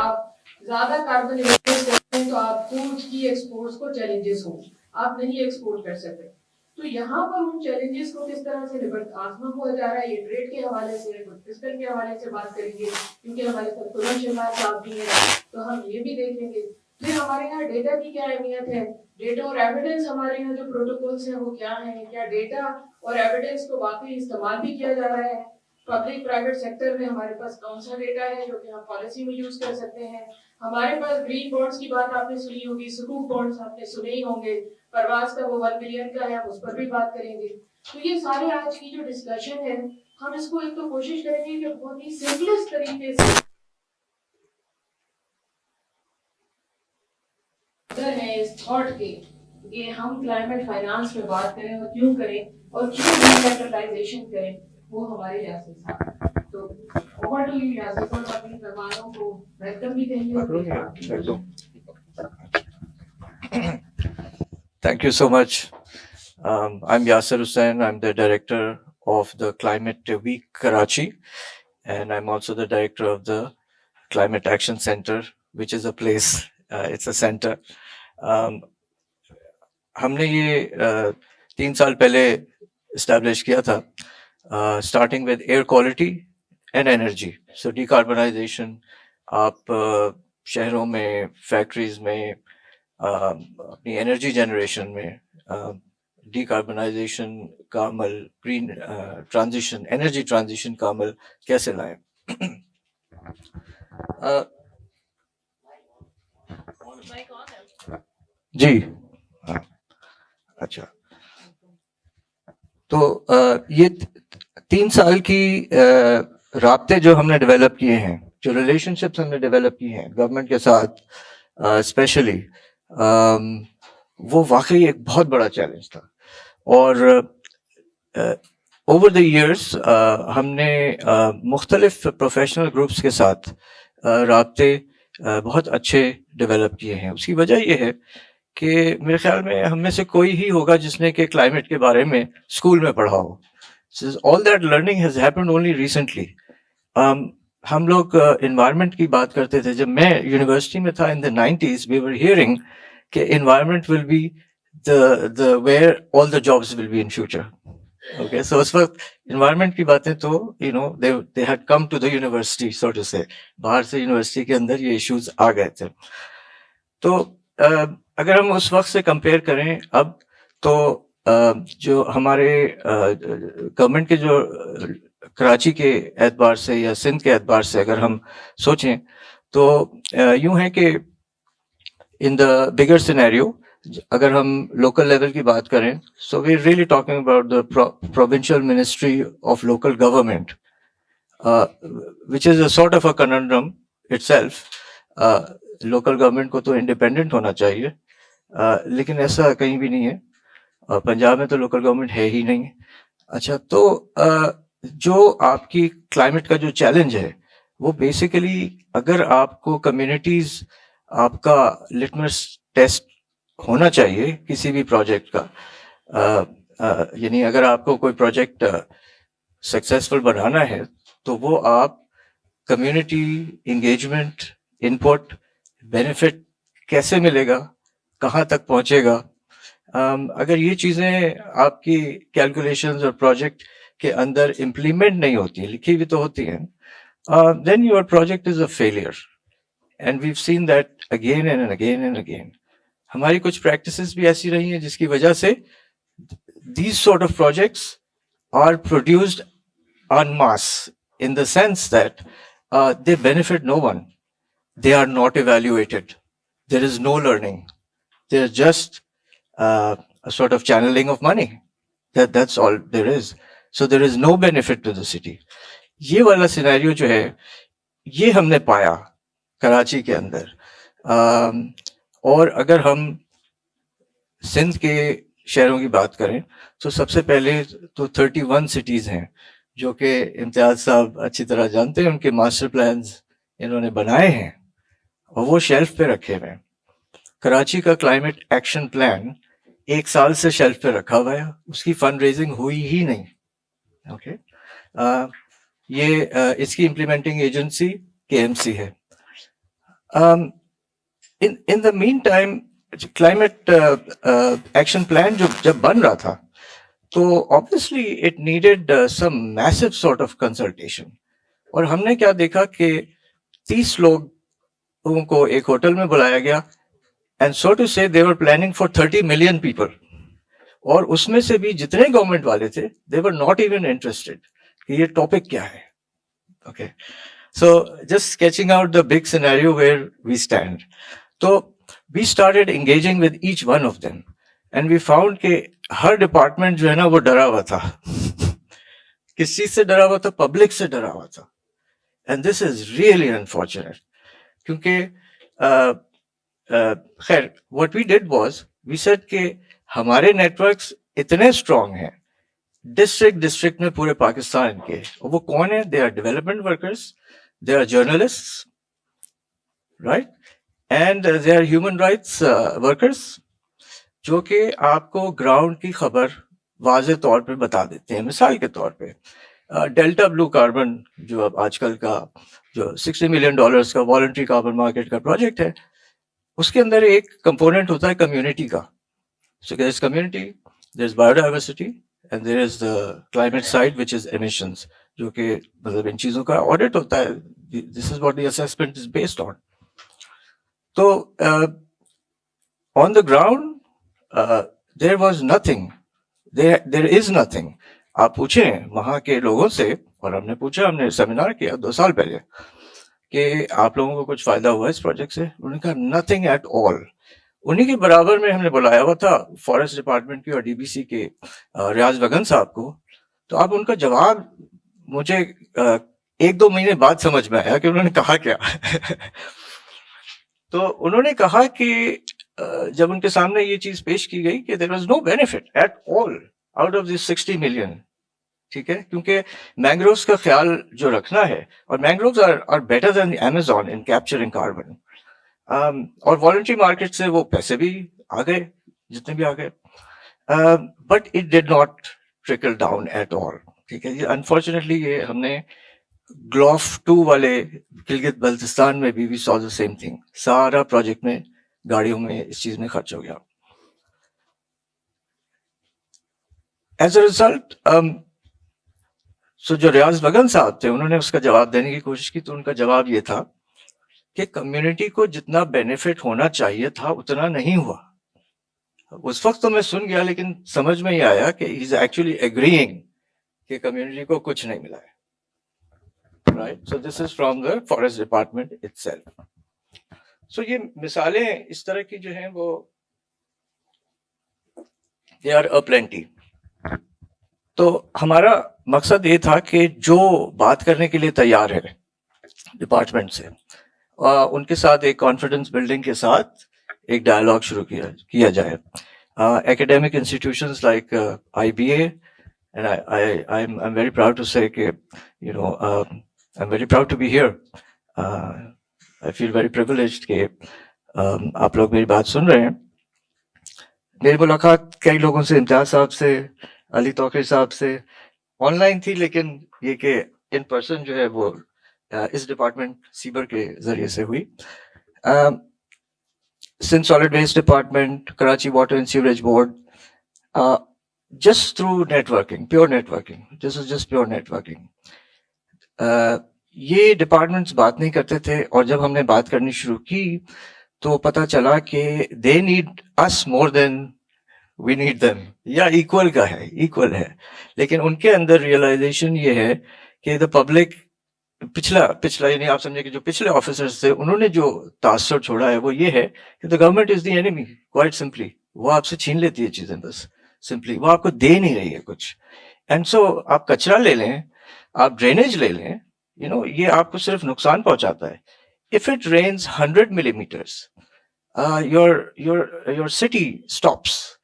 आप ज्यादा carbon emission करते हैं तो आपको की एक्सपोर्ट्स को चैलेंजेस होंगे, आप नहीं एक्सपोर्ट कर सकते। तो यहाँ पर उन चैलेंजेस को किस तरह से आजमा हुआ जा रहा है, ये ट्रेड के हवाले से, फिस्कल के हवाले से बात करेंगे, क्योंकि हमारे साथ प्रोडक्शन साहब भी है, तो हम ये भी देखेंगे। फिर हमारे यहाँ डेटा की क्या अहमियत है, डेटा और एविडेंस, हमारे यहाँ जो प्रोटोकॉल्स हैं वो क्या है, क्या डेटा और एविडेंस को वाकई इस्तेमाल भी किया जा रहा है, पब्लिक प्राइवेट सेक्टर में हमारे पास कौन सा डेटा है जो कि हम पॉलिसी में यूज कर सकते हैं। हमारे पास ग्रीन बॉन्ड्स की बात आपने सुनी होगी, सुकूक बॉन्ड्स आपने सुने ही होंगे, परवाज का वो 1 बिलियन का है, हम उस पर भी बात करेंगे। तो ये सारे आज की जो डिस्कशन है, हम इसको एक तो कोशिश करेंगे कि बहुत ही सिंपलेस्ट तरीके से है इस थॉट के कि हम क्लाइमेट फाइनेंस में बात करें और क्यों करें और क्यों डिसेंट्रलाइजेशन करें, वो हमारे यासिर साहब। तो ओवर टू यू यासिर, और अपनी मेहमानों को वेलकम भी कहेंगे। Thank you so much. I'm Yasir Hussain. I'm the director of the Climate Week Karachi, and I'm also the director of the Climate Action Center, which is a place. It's a center. हमने ये 3 साल पहले establish किया था, starting with air quality and energy. So decarbonization, आप शहरों में, factories में, अपनी एनर्जी जनरेशन में डिकार्बनाइजेशन का अमल, ग्रीन ट्रांजिशन, एनर्जी ट्रांजिशन का अमल कैसे लाएं। जी अच्छा, तो ये 3 साल की राब्ते जो हमने डेवलप किए हैं, जो रिलेशनशिप्स हमने डेवलप किए हैं गवर्नमेंट के साथ स्पेशली, वो वाकई एक बहुत बड़ा चैलेंज था। और ओवर द इयर्स हमने मुख्तलिफ प्रोफेशनल ग्रुप्स के साथ राब्ते बहुत अच्छे डेवलप किए हैं। उसकी वजह ये है कि मेरे ख्याल में हम में से कोई ही होगा जिसने कि क्लाइमेट के बारे में स्कूल में पढ़ा हो। All that learning has happened only recently. हम लोग इन्वायरमेंट की बात करते थे जब मैं यूनिवर्सिटी में था in the 90s। We were hearing कि environment will be the where all the jobs will be in future. Okay, so उस वक्त इन्वायरमेंट की बातें तो they had come to the university, so to say, बाहर से यूनिवर्सिटी के अंदर ये इश्यूज आ गए थे। तो अगर हम उस वक्त से कंपेयर करें अब, तो जो हमारे गवर्नमेंट के जो कराची के एतबार से या सिंध के एतबार से अगर हम सोचें तो यूं है कि इन द बिगर सिनेरियो, अगर हम लोकल लेवल की बात करें, so we really talking about the provincial ministry of local government, which is a sort of a conundrum itself. Local government को तो इंडिपेंडेंट होना चाहिए, लेकिन ऐसा कहीं भी नहीं है। पंजाब में तो लोकल गवर्नमेंट है ही नहीं। अच्छा, तो जो आपकी क्लाइमेट का जो चैलेंज है वो बेसिकली, अगर आपको कम्युनिटीज, आपका लिटमस टेस्ट होना चाहिए किसी भी प्रोजेक्ट का, यानी अगर आपको कोई प्रोजेक्ट सक्सेसफुल बनाना है तो वो आप कम्युनिटी इंगेजमेंट, इनपुट, बेनिफिट कैसे मिलेगा, कहाँ तक पहुंचेगा, अगर ये चीज़ें आपकी कैलकुलेशंस और प्रोजेक्ट के अंदर इम्प्लीमेंट नहीं होती, लिखी भी तो होती हैं, then your project is a failure, and we've seen that again and again and again. हमारी कुछ practices भी ऐसी रही हैं जिसकी वजह से these sort of projects are produced en masse, in the sense that they benefit no one. They are not evaluated. There is no learning. They're just a sort of channeling of money. That's all there is. So there is no benefit to the city. ये वाला scenario जो है ये हमने पाया कराची के अंदर। और अगर हम सिंध के शहरों की बात करें तो सबसे पहले तो 31 सिटीज हैं जो कि इम्तियाज साहब अच्छी तरह जानते हैं, उनके मास्टर प्लान्स इन्होंने बनाए हैं और वो शेल्फ पे रखे हुए हैं। कराची का क्लाइमेट एक्शन प्लान 1 साल से शेल्फ पे रखा हुआ है, उसकी फंड रेजिंग हुई ही नहीं। ओके, ये इसकी इम्प्लीमेंटिंग एजेंसी KMC है। in the meantime, climate action plan जब बन रहा था, तो obviously it needed some massive sort of consultation. और हमने क्या देखा कि 30 लोगों को एक होटल में बुलाया गया, and so to say they were planning for 30 million people. और उसमें से भी जितने गवर्नमेंट वाले थे, they were not even interested कि ये टॉपिक क्या है. Okay, so just sketching out the big scenario where we stand. So we started engaging with each one of them, and we found कि हर डिपार्टमेंट जो है ना वो डरा हुआ था. किस चीज से डरा हुआ था? पब्लिक से डरा हुआ था. And this is really unfortunate. क्योंकि खैर what we did was we said कि हमारे नेटवर्क्स इतने स्ट्रांग हैं डिस्ट्रिक्ट में पूरे पाकिस्तान के. और वो कौन है? They are development workers, they are journalists, right, and they are human rights workers, जो कि आपको ग्राउंड की खबर वाज़े तौर पे बता देते हैं. मिसाल के तौर पे डेल्टा ब्लू कार्बन जो अब आजकल का जो $60 मिलियन का वॉलंटरी कार्बन मार्केट का प्रोजेक्ट है, उसके अंदर एक कंपोनेंट होता है कम्युनिटी का. So there is community, there is biodiversity, and there is the climate side, which is emissions. जो कि मतलब इन चीजों का audit होता है. This is what the assessment is based on. तो on the ground, there was nothing. There is nothing. आप पूछें वहाँ के लोगों से, और हमने पूछा, हमने सेमिनार किया 2 साल पहले कि आप लोगों को कुछ फायदा हुआ इस प्रोजेक्ट से. उन्होंने कहा nothing at all. उन्हीं के बराबर में हमने बुलाया हुआ था फॉरेस्ट डिपार्टमेंट की और डीबीसी के रियाज वगन साहब को. तो आप उनका जवाब मुझे 1-2 महीने बाद समझ में आया कि उन्होंने कहा क्या. तो उन्होंने कहा कि जब उनके सामने ये चीज पेश की गई कि there was no benefit at all out of this 60 million. ठीक है, क्योंकि मैंग्रोव्स का ख्याल जो रखना है, और mangroves are better than Amazon in capturing carbon. और वॉलंटरी मार्केट से वो पैसे भी आ गए जितने भी आ गए, but it did not trickle down at all. ठीक है, ये अनफॉर्चुनेटली ये हमने ग्लोफ 2 वाले गिलगित बल्तिस्तान में भी we saw the same thing. सारा प्रोजेक्ट में गाड़ियों में इस चीज में खर्च हो गया. एज अ रिजल्ट सो जो रियाज वगन साहब थे, उन्होंने उसका जवाब देने की कोशिश की. तो उनका जवाब ये था कि कम्युनिटी को जितना बेनिफिट होना चाहिए था उतना नहीं हुआ. उस वक्त तो मैं सुन गया, लेकिन समझ में ही आया कि ही इज एक्चुअली एग्रीइंग कि कम्युनिटी को कुछ नहीं मिला है. Right, so this is from the forest department itself. So ये मिसालें इस तरह की जो हैं वो दे आर अपलेंटी. तो हमारा मकसद ये था कि जो बात करने के लिए तैयार है डिपार्टमेंट से, उनके साथ एक कॉन्फिडेंस बिल्डिंग के साथ एक डायलॉग शुरू किया जाए. Academic institutions like IBA, and I'm very proud to say कि I'm very proud to be here. I feel very privileged कि आप लोग मेरी बात सुन रहे हैं. मेरी मुलाकात कई लोगों से, इम्तियाज साहब से, अली तौकीर साहब से ऑनलाइन थी, लेकिन ये कि इन पर्सन जो है वो इस डिपार्टमेंट सीबर के जरिए से हुई. Sindh solid waste department, Karachi water and sewerage board, just through networking, pure networking. This is just pure networking. ये डिपार्टमेंट्स बात नहीं करते थे, और जब हमने बात करनी शुरू की तो पता चला कि they need us more than we need them. या इक्वल का है, इक्वल है, लेकिन उनके अंदर रियलाइजेशन ये है कि द पब्लिक पिछला यानी आप समझे कि जो पिछले ऑफिसर्स थे उन्होंने जो तासुर छोड़ा है वो ये है कि the government is the enemy. Quite simply वो आपसे छीन लेती है चीजें, बस सिंपली वो आपको दे नहीं रही है कुछ. एंड सो आप कचरा ले लें, आप ड्रेनेज ले लें, ये आपको सिर्फ नुकसान पहुंचाता है. If it rains 100 millimeters, your city stops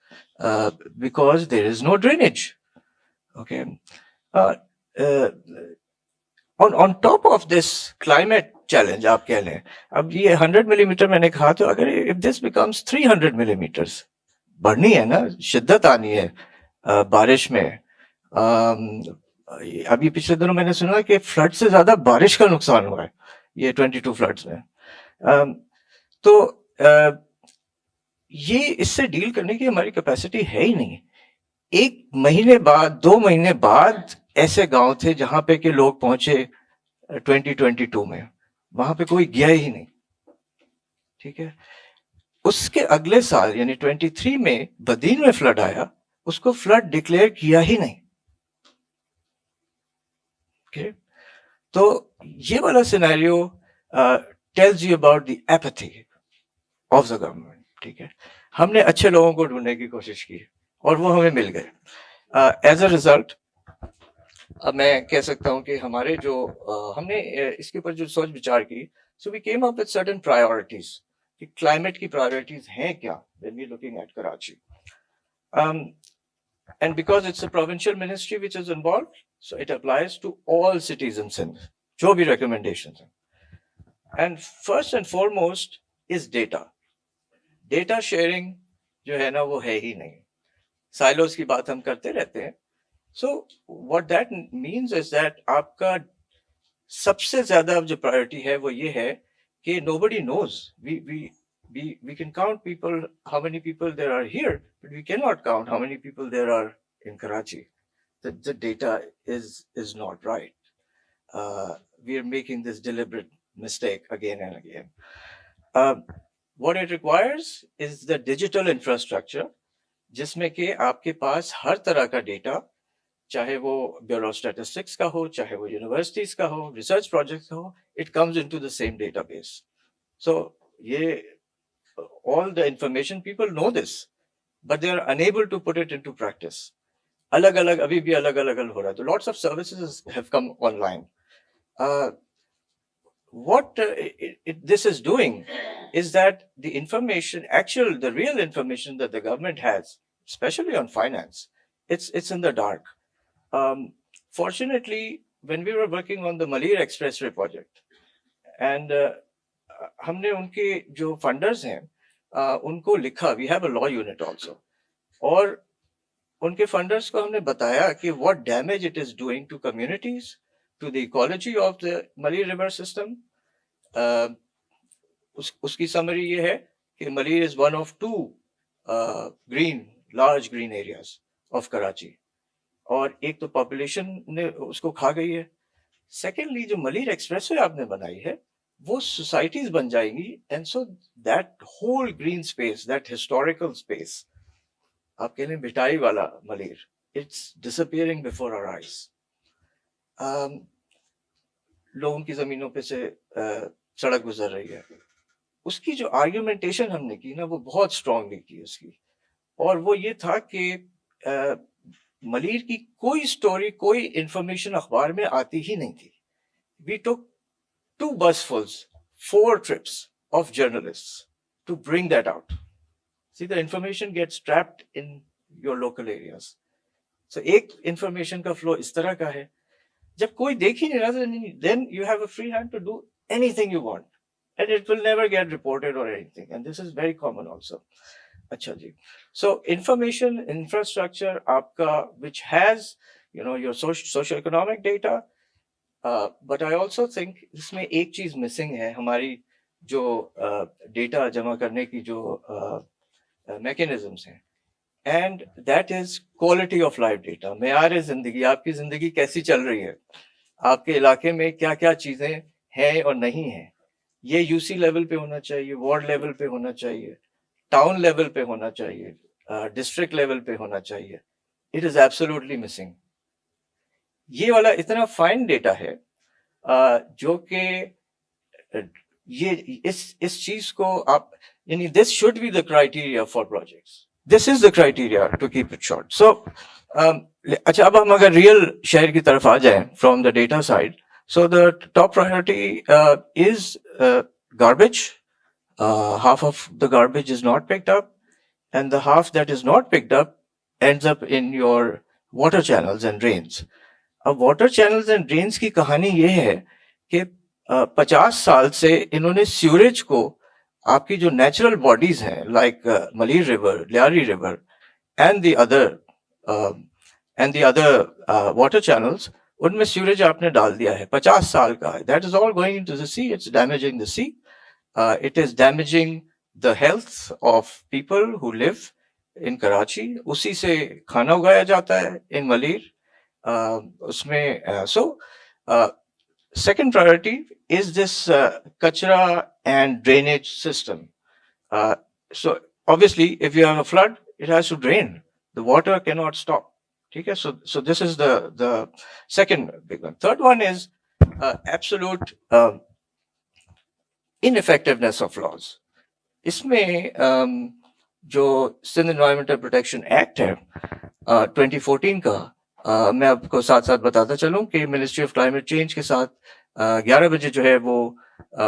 because there is no drainage. Okay. On top of this climate challenge, आप कह लें, अब ये 100 millimeter मैंने कहा, तो अगर if this becomes 300 millimeters, बढ़नी है ना, शिद्दत आनी है बारिश में. अभी पिछले दिनों मैंने सुना कि फ्लड से ज्यादा बारिश का नुकसान हुआ है ये 22 फ्लड्स में. तो ये इससे डील करने की हमारी कैपेसिटी है ही नहीं। 1 महीने बाद 2 महीने बाद ऐसे गांव थे जहां पे कि लोग पहुंचे 2022 में, वहां पे कोई गया ही नहीं, ठीक है। उसके अगले साल यानी 23 में बदीन में फ्लड आया, उसको फ्लड डिक्लेयर किया ही नहीं, okay? तो ये वाला scenario tells you about the apathy of the government, ठीक है। हमने अच्छे लोगों को ढूंढने की कोशिश की और वो हमें मिल गए। एज अ रिजल्ट अब मैं कह सकता हूं कि हमारे जो हमने इसके ऊपर जो सोच विचार की, so we came up with certain priorities कि क्लाइमेट की प्रायोरिटीज हैं क्या when we looking at Karachi, and because it's a provincial ministry which is involved, so it applies to all cities in Sindh, जो भी recommendations हैं. And first and foremost is data. Data sharing जो है ना वो है ही नहीं. Silos की बात हम करते रहते हैं. So what that means is that आपका सबसे ज्यादा जो priority है वो ये है कि nobody knows. We can count people, how many people there are here, but we cannot count how many people there are in Karachi. The data is not right. We are making this deliberate mistake again and again. What it requires is the digital infrastructure, जिसमें कि आपके पास हर तरह का data, चाहे वो bureau statistics का हो, चाहे वो यूनिवर्सिटीज का हो, रिसर्च प्रोजेक्ट्स का हो, it comes into the same database. So ये all the information, people know this, but they are unable to put it into practice. अलग-अलग अभी भी अलग-अलग हो रहा है. So lots of services have come online. What this is doing is that the information, the real information that the government has, especially on finance, it's in the dark. Fortunately, when we were working on the Malir Expressway project, and हमने उनके जो funders हैं उनको लिखा, we have a law unit also, और उनके funders को हमने बताया कि what damage it is doing to communities, to the ecology of the Malir river system. उसकी समरी ये है कि Malir is one of 2 large green areas of Karachi, और एक तो पॉपुलेशन ने उसको खा गई है. सेकेंडली जो मलीर एक्सप्रेसवे आपने बनाई है वो सोसाइटीज बन जाएंगी, and so that whole green space, that historical space, आपके लिए मिठाई वाला Malir, it's disappearing before our eyes. लोगों की जमीनों पे से सड़क गुजर रही है. उसकी जो आर्ग्यूमेंटेशन हमने की ना वो बहुत स्ट्रांगली की उसकी, और वो ये था कि मलीर की कोई स्टोरी, कोई इंफॉर्मेशन अखबार में आती ही नहीं थी. We took 2 busfuls, 4 trips of journalists to bring that out. See, the information gets trapped in your local areas. So एक information का flow इस तरह का है, जब कोई देख ही नहीं रहा, then you have a free hand to do anything you want, and it will never get reported or anything, and this is very common also. अच्छा जी. So information infrastructure आपका which has your socio-economic data, but I also think इसमें एक चीज missing है, हमारी जो data जमा करने की जो mechanisms हैं, and that is quality of life data. मेयार जिंदगी, आपकी जिंदगी कैसी चल रही है, आपके इलाके में क्या क्या चीजें हैं और नहीं हैं, ये यूसी लेवल पे होना चाहिए, वार्ड लेवल पे होना चाहिए, टाउन लेवल पे होना चाहिए, डिस्ट्रिक्ट लेवल पे होना चाहिए. It is absolutely missing. ये वाला इतना फाइन डेटा है जो कि ये इस चीज को आप यानी this should be the criteria for projects. This is the criteria to keep it short. So अच्छा, अब हम अगर रियल शहर की तरफ आ जाएं from the data side, so the top priority is garbage. Half of the garbage is not picked up, and the half that is not picked up ends up in your water channels and drains. अब water channels and drains की कहानी ये है कि 50 साल से इन्होंने sewerage को आपकी जो नेचुरल बॉडीज हैं like Malir river, Lyari river and the other water channels, उनमें सीवरेज आपने डाल दिया है. 50 साल का है. That is all going into the sea. It's damaging the sea. it is damaging the health of people who live in Karachi. उसी से खाना उगाया जाता है in Malir. उसमें so second priority is this kachra and drainage system. So obviously, if you have a flood, it has to drain. The water cannot stop. Okay, so this is the second big one. Third one is absolute ineffectiveness of laws. इसमें जो Sindh environmental protection act है 2014 का, मैं आपको साथ साथ बताता चलूं कि मिनिस्ट्री ऑफ क्लाइमेट चेंज के साथ 11 बजे जो है वो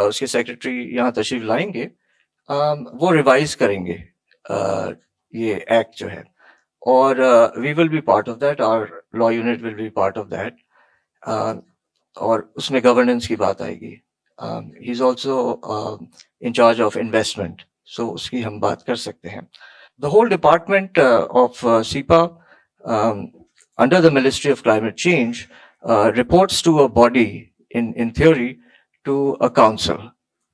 उसके सेक्रेटरी यहाँ तशरीफ लाएंगे, वो रिवाइज करेंगे ये एक्ट जो है, और we will be part of that, our law unit will be part of that, और उसमें गवर्नेंस की बात आएगी. He is also in charge of investment, so उसकी हम बात कर सकते हैं. द होल डिपार्टमेंट ऑफ सीपा under the Ministry of Climate Change reports to a body in theory to a council,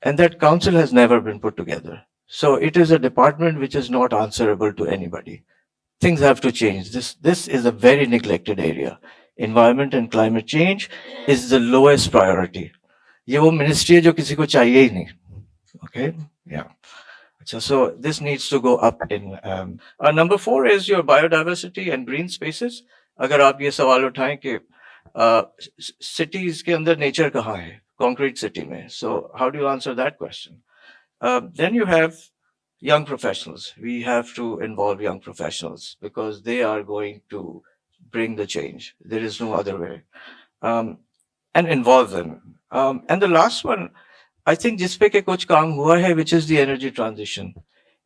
and that council has never been put together. So it is a department which is not answerable to anybody. Things have to change. This is a very neglected area. Environment and climate change is the lowest priority. ये वो ministry है जो किसी को चाहिए ही नहीं. Okay, yeah. So this needs to go up in. Number 4 is your biodiversity and green spaces. अगर आप ये सवाल उठाएं कि cities के अंदर nature कहाँ है, concrete city में, so how do you answer that question? Then you have young professionals. We have to involve young professionals because they are going to bring the change. There is no other way, and involve them. And the last one, I think जिस पे के कुछ काम हुआ है, which is the energy transition.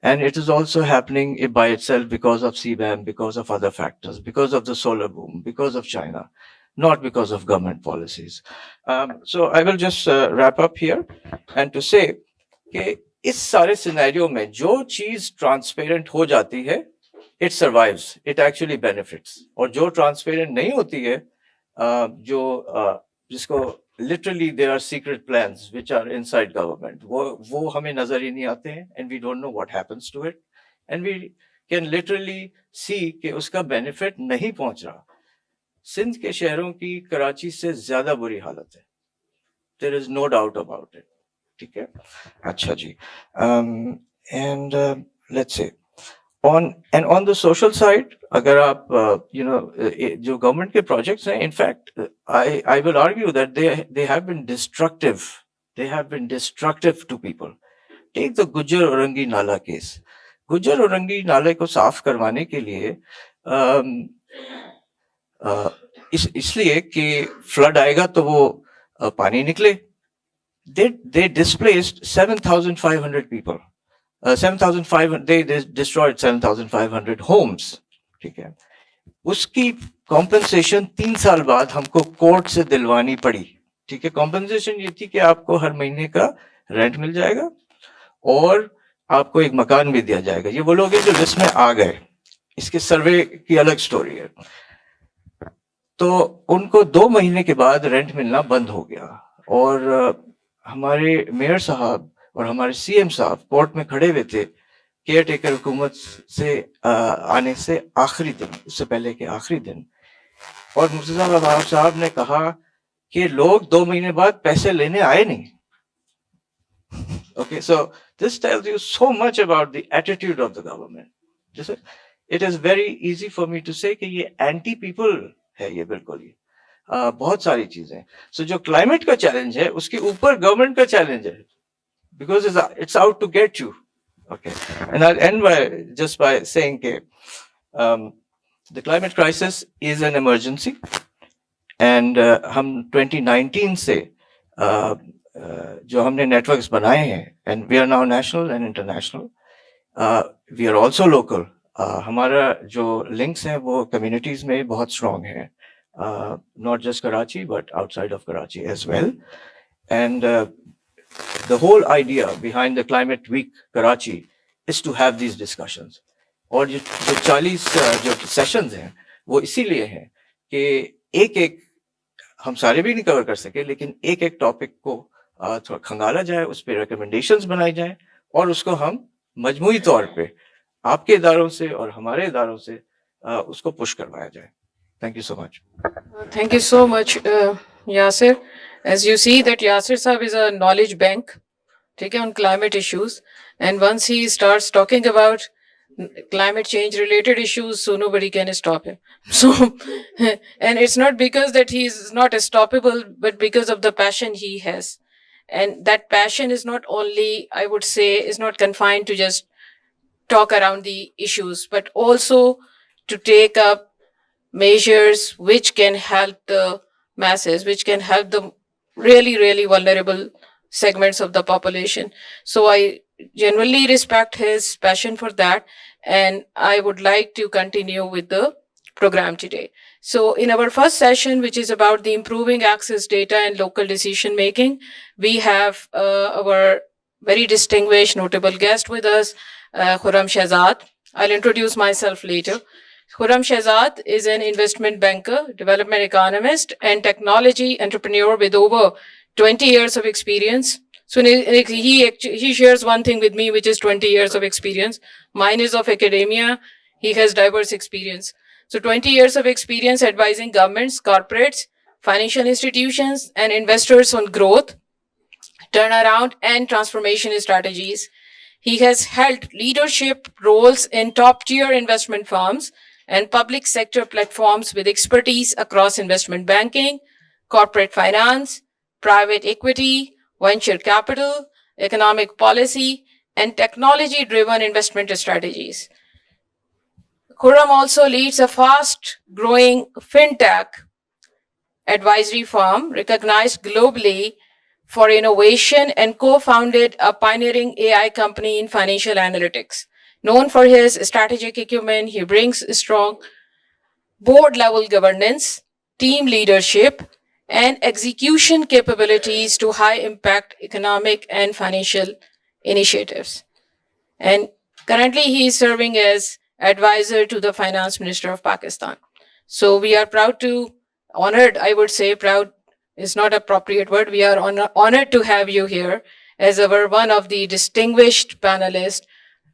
And it is also happening by itself because of CBAM, because of other factors, because of the solar boom, because of China, not because of government policies. So I will just wrap up here and to say कि इस सारे scenario में जो चीज transparent हो जाती है, it survives, it actually benefits. और जो ट्रांसपेरेंट नहीं होती है, जिसको literally there are secret plans which are inside government, वो हमें नजर ही नहीं आते हैं, and we don't know what happens to it, and we can literally see कि उसका benefit नहीं पहुंच रहा. सिंध के शहरों की कराची से ज्यादा बुरी हालत है. There is no doubt about it. ठीक है, अच्छा जी. And let's say on the social side, अगर आप जो government के projects हैं, in fact I will argue that they have been destructive. They have been destructive to people. Take the Gujjar Orangi नाला case. Gujjar Orangi नाले को साफ करवाने के लिए इसलिए कि फ्लड आएगा तो वो पानी निकले. They displaced 7,500 people. 7,500, they destroyed 7,500 homes. ठीक है, उसकी कॉम्पेंसेशन 3 साल बाद हमको कोर्ट से दिलवानी पड़ी. ठीक है, कॉम्पेंसेशन ये थी कि आपको हर महीने का रेंट मिल जाएगा और आपको एक मकान भी दिया जाएगा. ये वो लोग हैं जो लिस्ट में आ गए. इसके सर्वे की अलग स्टोरी है. तो उनको 2 महीने के बाद रेंट मिलना बंद हो गया, और हमारे मेयर साहब और हमारे सीएम साहब कोर्ट में खड़े हुए थे केयर टेकर हुकूमत से आने से आखिरी दिन, उससे पहले के आखिरी दिन, और मुर्तजा वहाब साहब ने कहा कि लोग 2 महीने बाद पैसे लेने आए नहीं. Okay, so this tells you so much about the attitude of the government. It is very easy for me to say कि ये anti people है, ये बिल्कुल ही बहुत सारी चीजें. So जो climate का challenge है उसके ऊपर government का challenge है, because it's out to get you. Okay, and I'll end by saying that the climate crisis is an emergency, and हम 2019 से जो हमने networks बनाए हैं, and we are now national and international. We are also local. हमारा जो links हैं वो communities में बहुत strong है, not just Karachi but outside of Karachi as well. And the whole idea behind the Climate Week Karachi is to have these discussions. और जो 40 जो सेशंस हैं वो इसीलिए हैं कि एक हम सारे भी नहीं कवर कर सके, लेकिन एक टॉपिक को थोड़ा खंगाला जाए, उस पे रिकमेंडेशंस बनाई जाएँ और उसको हम मजमूई तौर पे आपके इदारों से और हमारे इदारों से उसको पुश करवाया जाए। Thank you so much. Thank you so much, Yasir. As you see that Yasir Saab is a knowledge bank, okay, on climate issues. And once he starts talking about climate change related issues, so nobody can stop him. So, and it's not because that he is not stoppable, but because of the passion he has. And that passion is not only, I would say, is not confined to just talk around the issues, but also to take up measures which can help the masses, which can help the really, really vulnerable segments of the population. So I genuinely respect his passion for that. And I would like to continue with the program today. So in our first session, which is about the improving access data and local decision making, we have our very distinguished notable guest with us, Khurram Shehzad. I'll introduce myself later. Khurram Shehzad is an investment banker, development economist, and technology entrepreneur with over 20 years of experience. So he shares one thing with me, which is 20 years of experience. Mine is of academia. He has diverse experience. So 20 years of experience advising governments, corporates, financial institutions, and investors on growth, turnaround, and transformation strategies. He has held leadership roles in top-tier investment firms and public sector platforms with expertise across investment banking, corporate finance, private equity, venture capital, economic policy, and technology-driven investment strategies. Khurram also leads a fast-growing fintech advisory firm recognized globally for innovation and co-founded a pioneering AI company in financial analytics. Known for his strategic acumen, he brings strong board-level governance, team leadership, and execution capabilities to high-impact economic and financial initiatives. And currently, he is serving as advisor to the Finance Minister of Pakistan. So we are honored, I would say, proud is not appropriate word. We are honored to have you here as our one of the distinguished panelists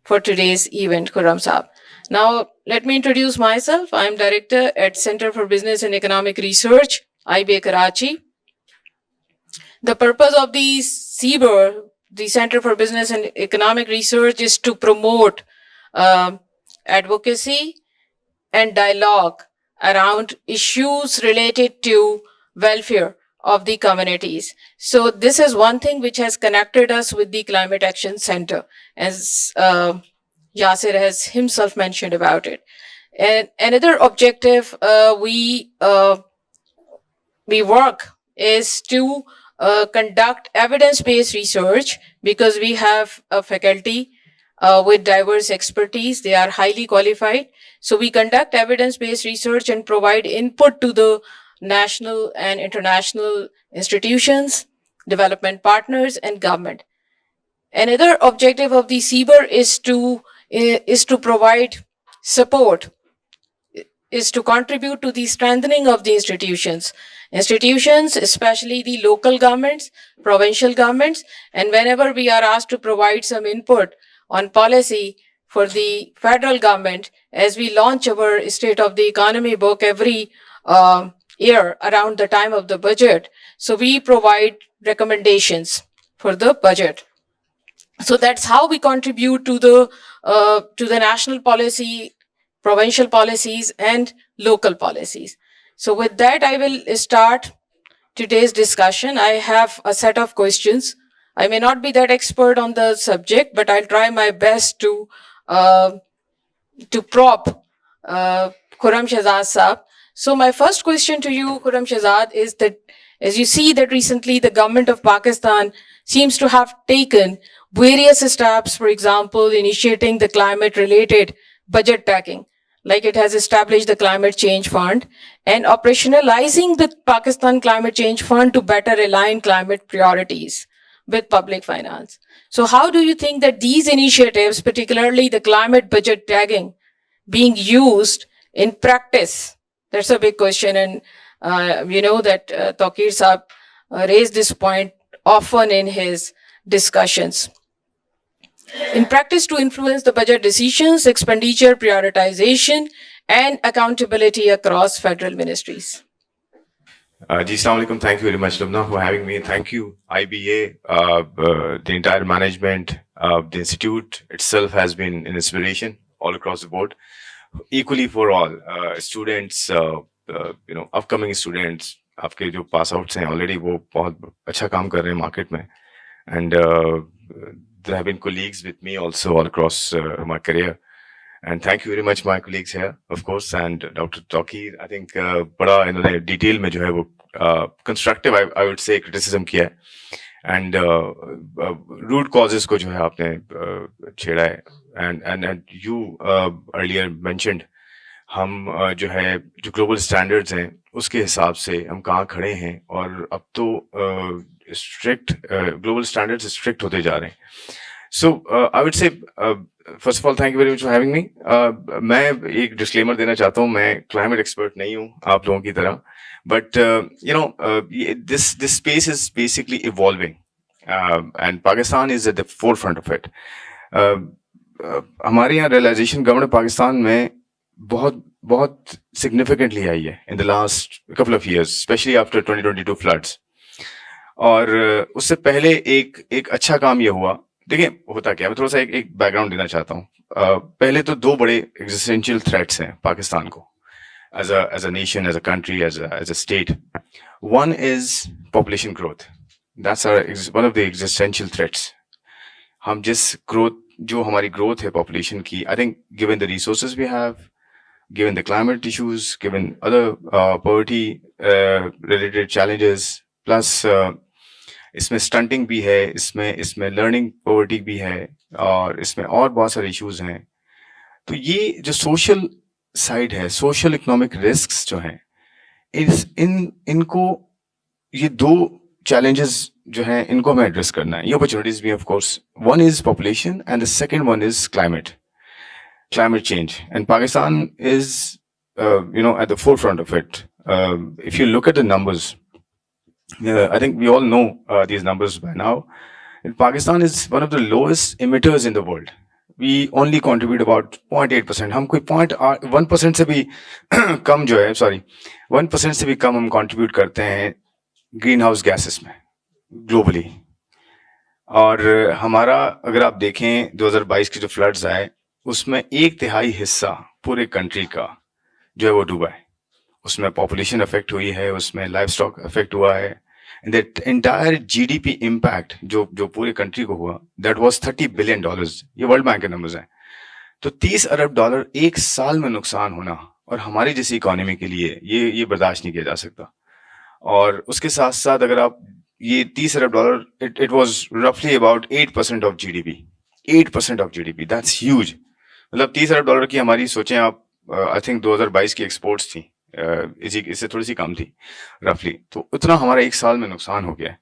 for today's event, Khurram Saab. Now, let me introduce myself. I'm director at Center for Business and Economic Research, IBA Karachi. The purpose of the CBER, the Center for Business and Economic Research, is to promote advocacy and dialogue around issues related to welfare of the communities. So this is one thing which has connected us with the Climate Action Center, as Yasir has himself mentioned about it. And another objective we work is to conduct evidence-based research, because we have a faculty with diverse expertise. They are highly qualified. So we conduct evidence-based research and provide input to the national and international institutions, development partners, and government. Another objective of the CBER is to provide support, is to contribute to the strengthening of the institutions, especially the local governments, provincial governments, and whenever we are asked to provide some input on policy for the federal government, as we launch our State of the Economy book every year around the time of the budget. So we provide recommendations for the budget. So that's how we contribute to the national policy, provincial policies, and local policies. So with that, I will start today's discussion. I have a set of questions. I may not be that expert on the subject, but I'll try my best to prop Khurram Shehzad Saab. So my first question to you, Khurram Shehzad, is that as you see that recently the government of Pakistan seems to have taken various steps, for example, initiating the climate-related budget packing, like it has established the Climate Change Fund and operationalizing the Pakistan Climate Change Fund to better align climate priorities with public finance. So how do you think that these initiatives, particularly the climate budget tagging, being used in practice? That's a big question. And you know that Tawqir Saab raised this point often in his discussions. In practice, to influence the budget decisions, expenditure prioritization, and accountability across federal ministries. Ji, Assalamu alaikum. Thank you very much, Lubna, for having me. Thank you, IBA, the entire management. The institute itself has been an inspiration all across the board. Equally for all students, upcoming students, आपके जो पास outs हैं already वो बहुत अच्छा काम कर रहे हैं मार्केट में, and there have been colleagues with me also all across my career. And thank you very much, my colleagues here, of course, and Dr. Toki. I think बड़ा इन्होंने डिटेल में जो है वो constructive, I would say, criticism किया है, and root causes को जो है आपने छेड़ा है, and you earlier mentioned हम जो है जो ग्लोबल स्टैंडर्ड्स हैं उसके हिसाब से हम कहाँ खड़े हैं, और अब तो स्ट्रिक्ट ग्लोबल स्टैंडर्ड्स स्ट्रिक्ट होते जा रहे हैं. So I would say first of all thank you very much for having me. मैं एक डिस्क्लेमर देना चाहता हूँ, मैं क्लाइमेट एक्सपर्ट नहीं हूँ आप लोगों की तरह, but this space is basically evolving and Pakistan is at the four front of it. हमारे यहाँ रियलाइजेशन गवर्नमेंट पाकिस्तान में बहुत सिग्निफिकेंटली आई है in the last couple of years, specially after 2022 floods. और उससे पहले एक अच्छा काम ये हुआ. देखिए होता क्या, मैं थोड़ा सा एक बैकग्राउंड देना चाहता हूँ. पहले तो दो बड़े एग्जिस्टेंशियल थ्रेट्स हैं पाकिस्तान को as a nation, as a country, as a state. One is population growth. That's one of the existential threats. हम जिस ग्रोथ, जो हमारी ग्रोथ है पॉपुलेशन की, I think given the resources we have, given the climate issues, given other poverty related challenges, plus इसमें stunting भी है, इसमें लर्निंग पॉवर्टी भी है, और इसमें और बहुत सारे इश्यूज हैं. तो ये जो सोशल साइड है, सोशल इकोनॉमिक रिस्क्स जो हैं, इनको ये दो चैलेंजेस जो हैं इनको हमें एड्रेस करना है. ये अपॉर्चुनिटीज भी of course. One is population and the second one is climate change, and Pakistan is at the forefront of it. If you look at the numbers, I think we all know these numbers by now. And Pakistan is one of the lowest emitters in the world. We only contribute about 0.8%. हम कोई 1% से भी कम जो है, 1% से भी कम हम contribute करते हैं ग्रीन हाउस गैसेस में ग्लोबली. और हमारा अगर आप देखें 2022 के जो फ्लड्स आए, उसमें 1/3 हिस्सा पूरे कंट्री का जो है वो डूबा है. उसमें पॉपुलेशन अफेक्ट हुई है, उसमें लाइफ स्टॉक अफेक्ट हुआ है, and that entire GDP impact जो पूरे कंट्री को हुआ, दैट वाज $30 बिलियन. ये वर्ल्ड बैंक के नंबर्स हैं. तो $30 अरब एक साल में नुकसान होना, और हमारी जैसी इकोनॉमी के लिए ये बर्दाश्त नहीं किया जा सकता. और उसके साथ साथ अगर आप ये $30 अरब, इट वाज रफली about 8% of GDP. 8% of GDP, that's huge. मतलब $30 अरब की हमारी सोचें आप, आई थिंक 2022 की एक्सपोर्ट्स थी, इससे थोड़ी सी कम थी रफली. तो इतना हमारा एक साल में नुकसान हो गया है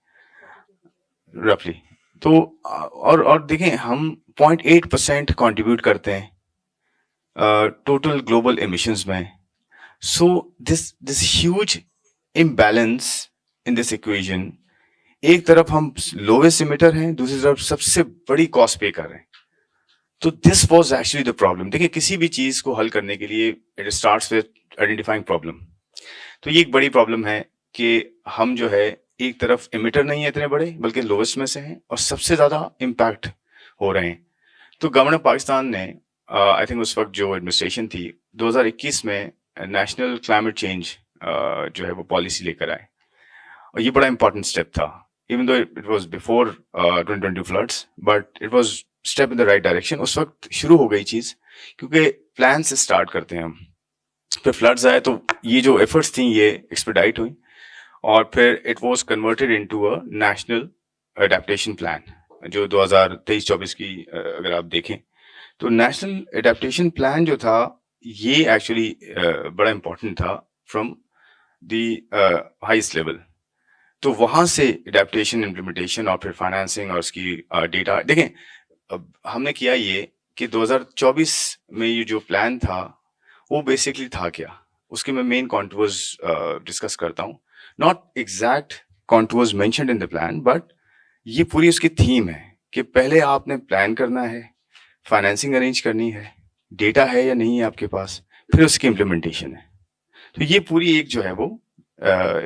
रफली. तो और देखें, हम 0.8% कंट्रीब्यूट करते हैं टोटल ग्लोबल एमिशंस में. So this huge imbalance in this equation. एक तरफ हम लोवेस्ट इमिटर हैं, दूसरी तरफ सबसे बड़ी कॉस्ट पे कर रहे हैं. तो this was actually the problem. देखिए, किसी भी चीज को हल करने के लिए it starts with identifying problem. तो ये एक बड़ी प्रॉब्लम है कि हम जो है एक तरफ इमिटर नहीं है इतने बड़े, बल्कि लोवेस्ट में से हैं, और सबसे ज्यादा इम्पैक्ट हो रहे हैं. तो गवर्नमेंट पाकिस्तान ने आई थिंक उस वक्त जो एडमिनिस्ट्रेशन थी 2021 में नेशनल क्लाइमेट चेंज जो है वो पॉलिसी लेकर आए, और ये बड़ा इंपॉर्टेंट स्टेप था. Even though it was before 2022 floods, but it was step in the right direction. उस वक्त शुरू हो गई चीज, क्योंकि प्लान से स्टार्ट करते हैं हम, फिर फ्लड्स आए, तो ये जो एफर्ट्स थी ये एक्सपेडाइट हुई, और फिर it was converted into a national adaptation plan जो 2023-24 की अगर आप देखें, तो नेशनल एडेप्टेशन प्लान जो था ये एक्चुअली बड़ा इंपॉर्टेंट था फ्रॉम द हाईएस्ट लेवल. तो वहां से एडेप्टेशन, इम्प्लीमेंटेशन, और फिर फाइनेंसिंग और उसकी डेटा. देखें, अब हमने किया ये कि 2024 में ये जो प्लान था वो बेसिकली था क्या, उसके मैं मेन कॉन्टूर्स डिस्कस करता हूँ. Not exact contours mentioned in the plan, but ये पूरी उसकी थीम है कि पहले आपने प्लान करना है, फाइनेंसिंग अरेंज करनी है, डेटा है या नहीं है आपके पास, फिर उसकी इम्प्लीमेंटेशन है। तो ये पूरी एक जो है वो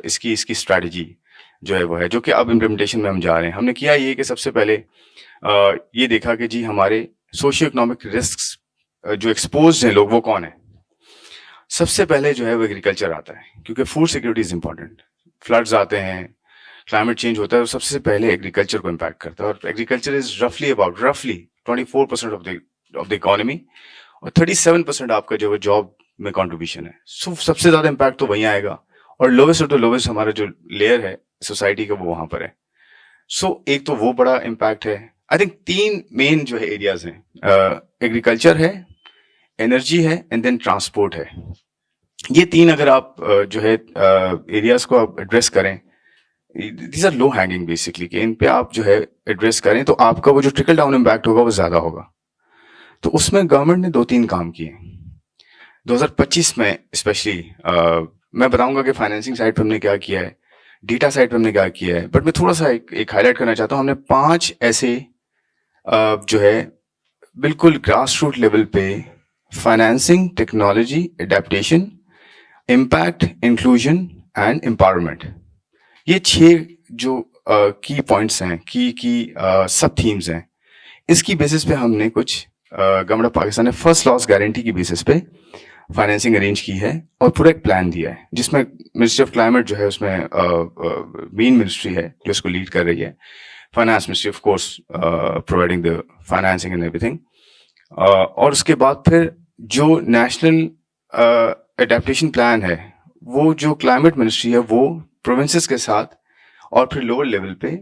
इसकी स्ट्रैटेजी जो है वो है, जो कि अब इम्प्लीमेंटेशन में हम जा रहे हैं। हमने किया ये कि सबसे पहले ये देखा कि जी हमारे सोशियो इकोनॉमिक रिस्क्स जो एक्सपोज हैं लोग, वो कौन है। सबसे पहले जो है वो एग्रीकल्चर आता है, क्योंकि food security is important. Floods आते हैं, क्लाइमेट चेंज होता है, तो सबसे पहले एग्रीकल्चर को इम्पैक्ट करता है। और एग्रीकल्चर इज रफली 24% ऑफ द इकोनॉमी, और 37% आपका जो है जॉब में कंट्रीब्यूशन है। सो सबसे ज्यादा इम्पैक्ट तो वहीं आएगा, और लोवेस्ट टू लोवेस्ट हमारा जो लेयर है सोसाइटी का, वो वहां पर है। सो एक तो वो बड़ा इम्पैक्ट है। आई थिंक 3 मेन जो है एरियाज हैं, एग्रीकल्चर है, एनर्जी है, एंड देन ट्रांसपोर्ट है। ये 3 अगर आप जो है एरियाज को आप एड्रेस करें, these are low hanging basically, कि इन पे आप जो है एड्रेस करें तो आपका वो जो ट्रिकल डाउन इम्पैक्ट होगा वो ज्यादा होगा। तो उसमें गवर्नमेंट ने 2-3 काम किए 2025 में स्पेशली। मैं बताऊंगा कि फाइनेंसिंग साइड पे हमने क्या किया है, डेटा साइड पे हमने क्या किया है, बट मैं थोड़ा सा एक हाईलाइट करना चाहता हूँ। हमने 5 ऐसे जो है बिल्कुल ग्रास रूट लेवल पे financing, technology, adaptation, impact, inclusion and empowerment, ये 6 जो की पॉइंट्स हैं, की सब थीम्स हैं, इसकी बेसिस पे हमने कुछ गवर्नमेंट ऑफ पाकिस्तान ने फर्स्ट लॉस गारंटी की बेसिस पे फाइनेंसिंग अरेंज की है, और पूरा एक प्लान दिया है, जिसमें मिनिस्ट्री ऑफ क्लाइमेट जो है उसमें मेन मिनिस्ट्री है जो इसको लीड कर रही है। Finance ministry of course providing the financing and everything. और उसके बाद फिर जो नेशनल एडेप्टेशन प्लान है, वो जो क्लाइमेट मिनिस्ट्री है वो प्रोविंसेस के साथ और फिर लोअर लेवल पे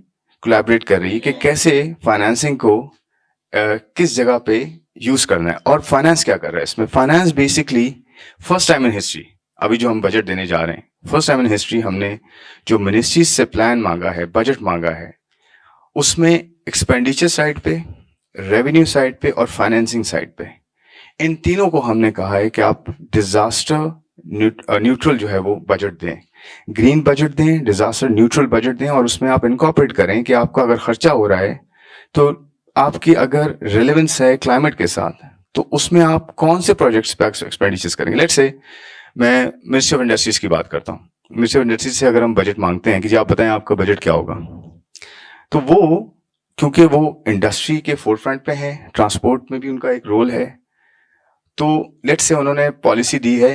कोलैबोरेट कर रही है कि कैसे फाइनेंसिंग को किस जगह पे यूज करना है। और फाइनेंस क्या कर रहा है इसमें। Finance basically first time in history, अभी जो हम बजट देने जा रहे हैं, फर्स्ट टाइम इन हिस्ट्री हमने जो मिनिस्ट्री से प्लान मांगा है, बजट मांगा है, उसमें एक्सपेंडिचर साइड पे, रेवेन्यू साइड पे और फाइनेंसिंग साइड पे, इन तीनों को हमने कहा है कि आप डिजास्टर न्यूट्रल जो है वो बजट दें, ग्रीन बजट दें, डिजास्टर न्यूट्रल बजट दें, और उसमें आप इनकॉर्पोरेट करें कि आपका अगर खर्चा हो रहा है तो आपकी अगर रिलेवेंस है क्लाइमेट के साथ, तो उसमें आप कौन से प्रोजेक्ट्स पे एक्सपेंडिचर्स करेंगे। लेट्स से मैं मिनिस्ट्री ऑफ इंडस्ट्रीज की बात करता हूँ। मिनिस्ट्री ऑफ इंडस्ट्रीज से अगर हम बजट मांगते हैं कि जी आप बताएं आपका बजट क्या होगा, तो वो क्योंकि वो इंडस्ट्री के फोरफ्रंट पे है, ट्रांसपोर्ट में भी उनका एक रोल है, तो लेट्स से उन्होंने पॉलिसी दी है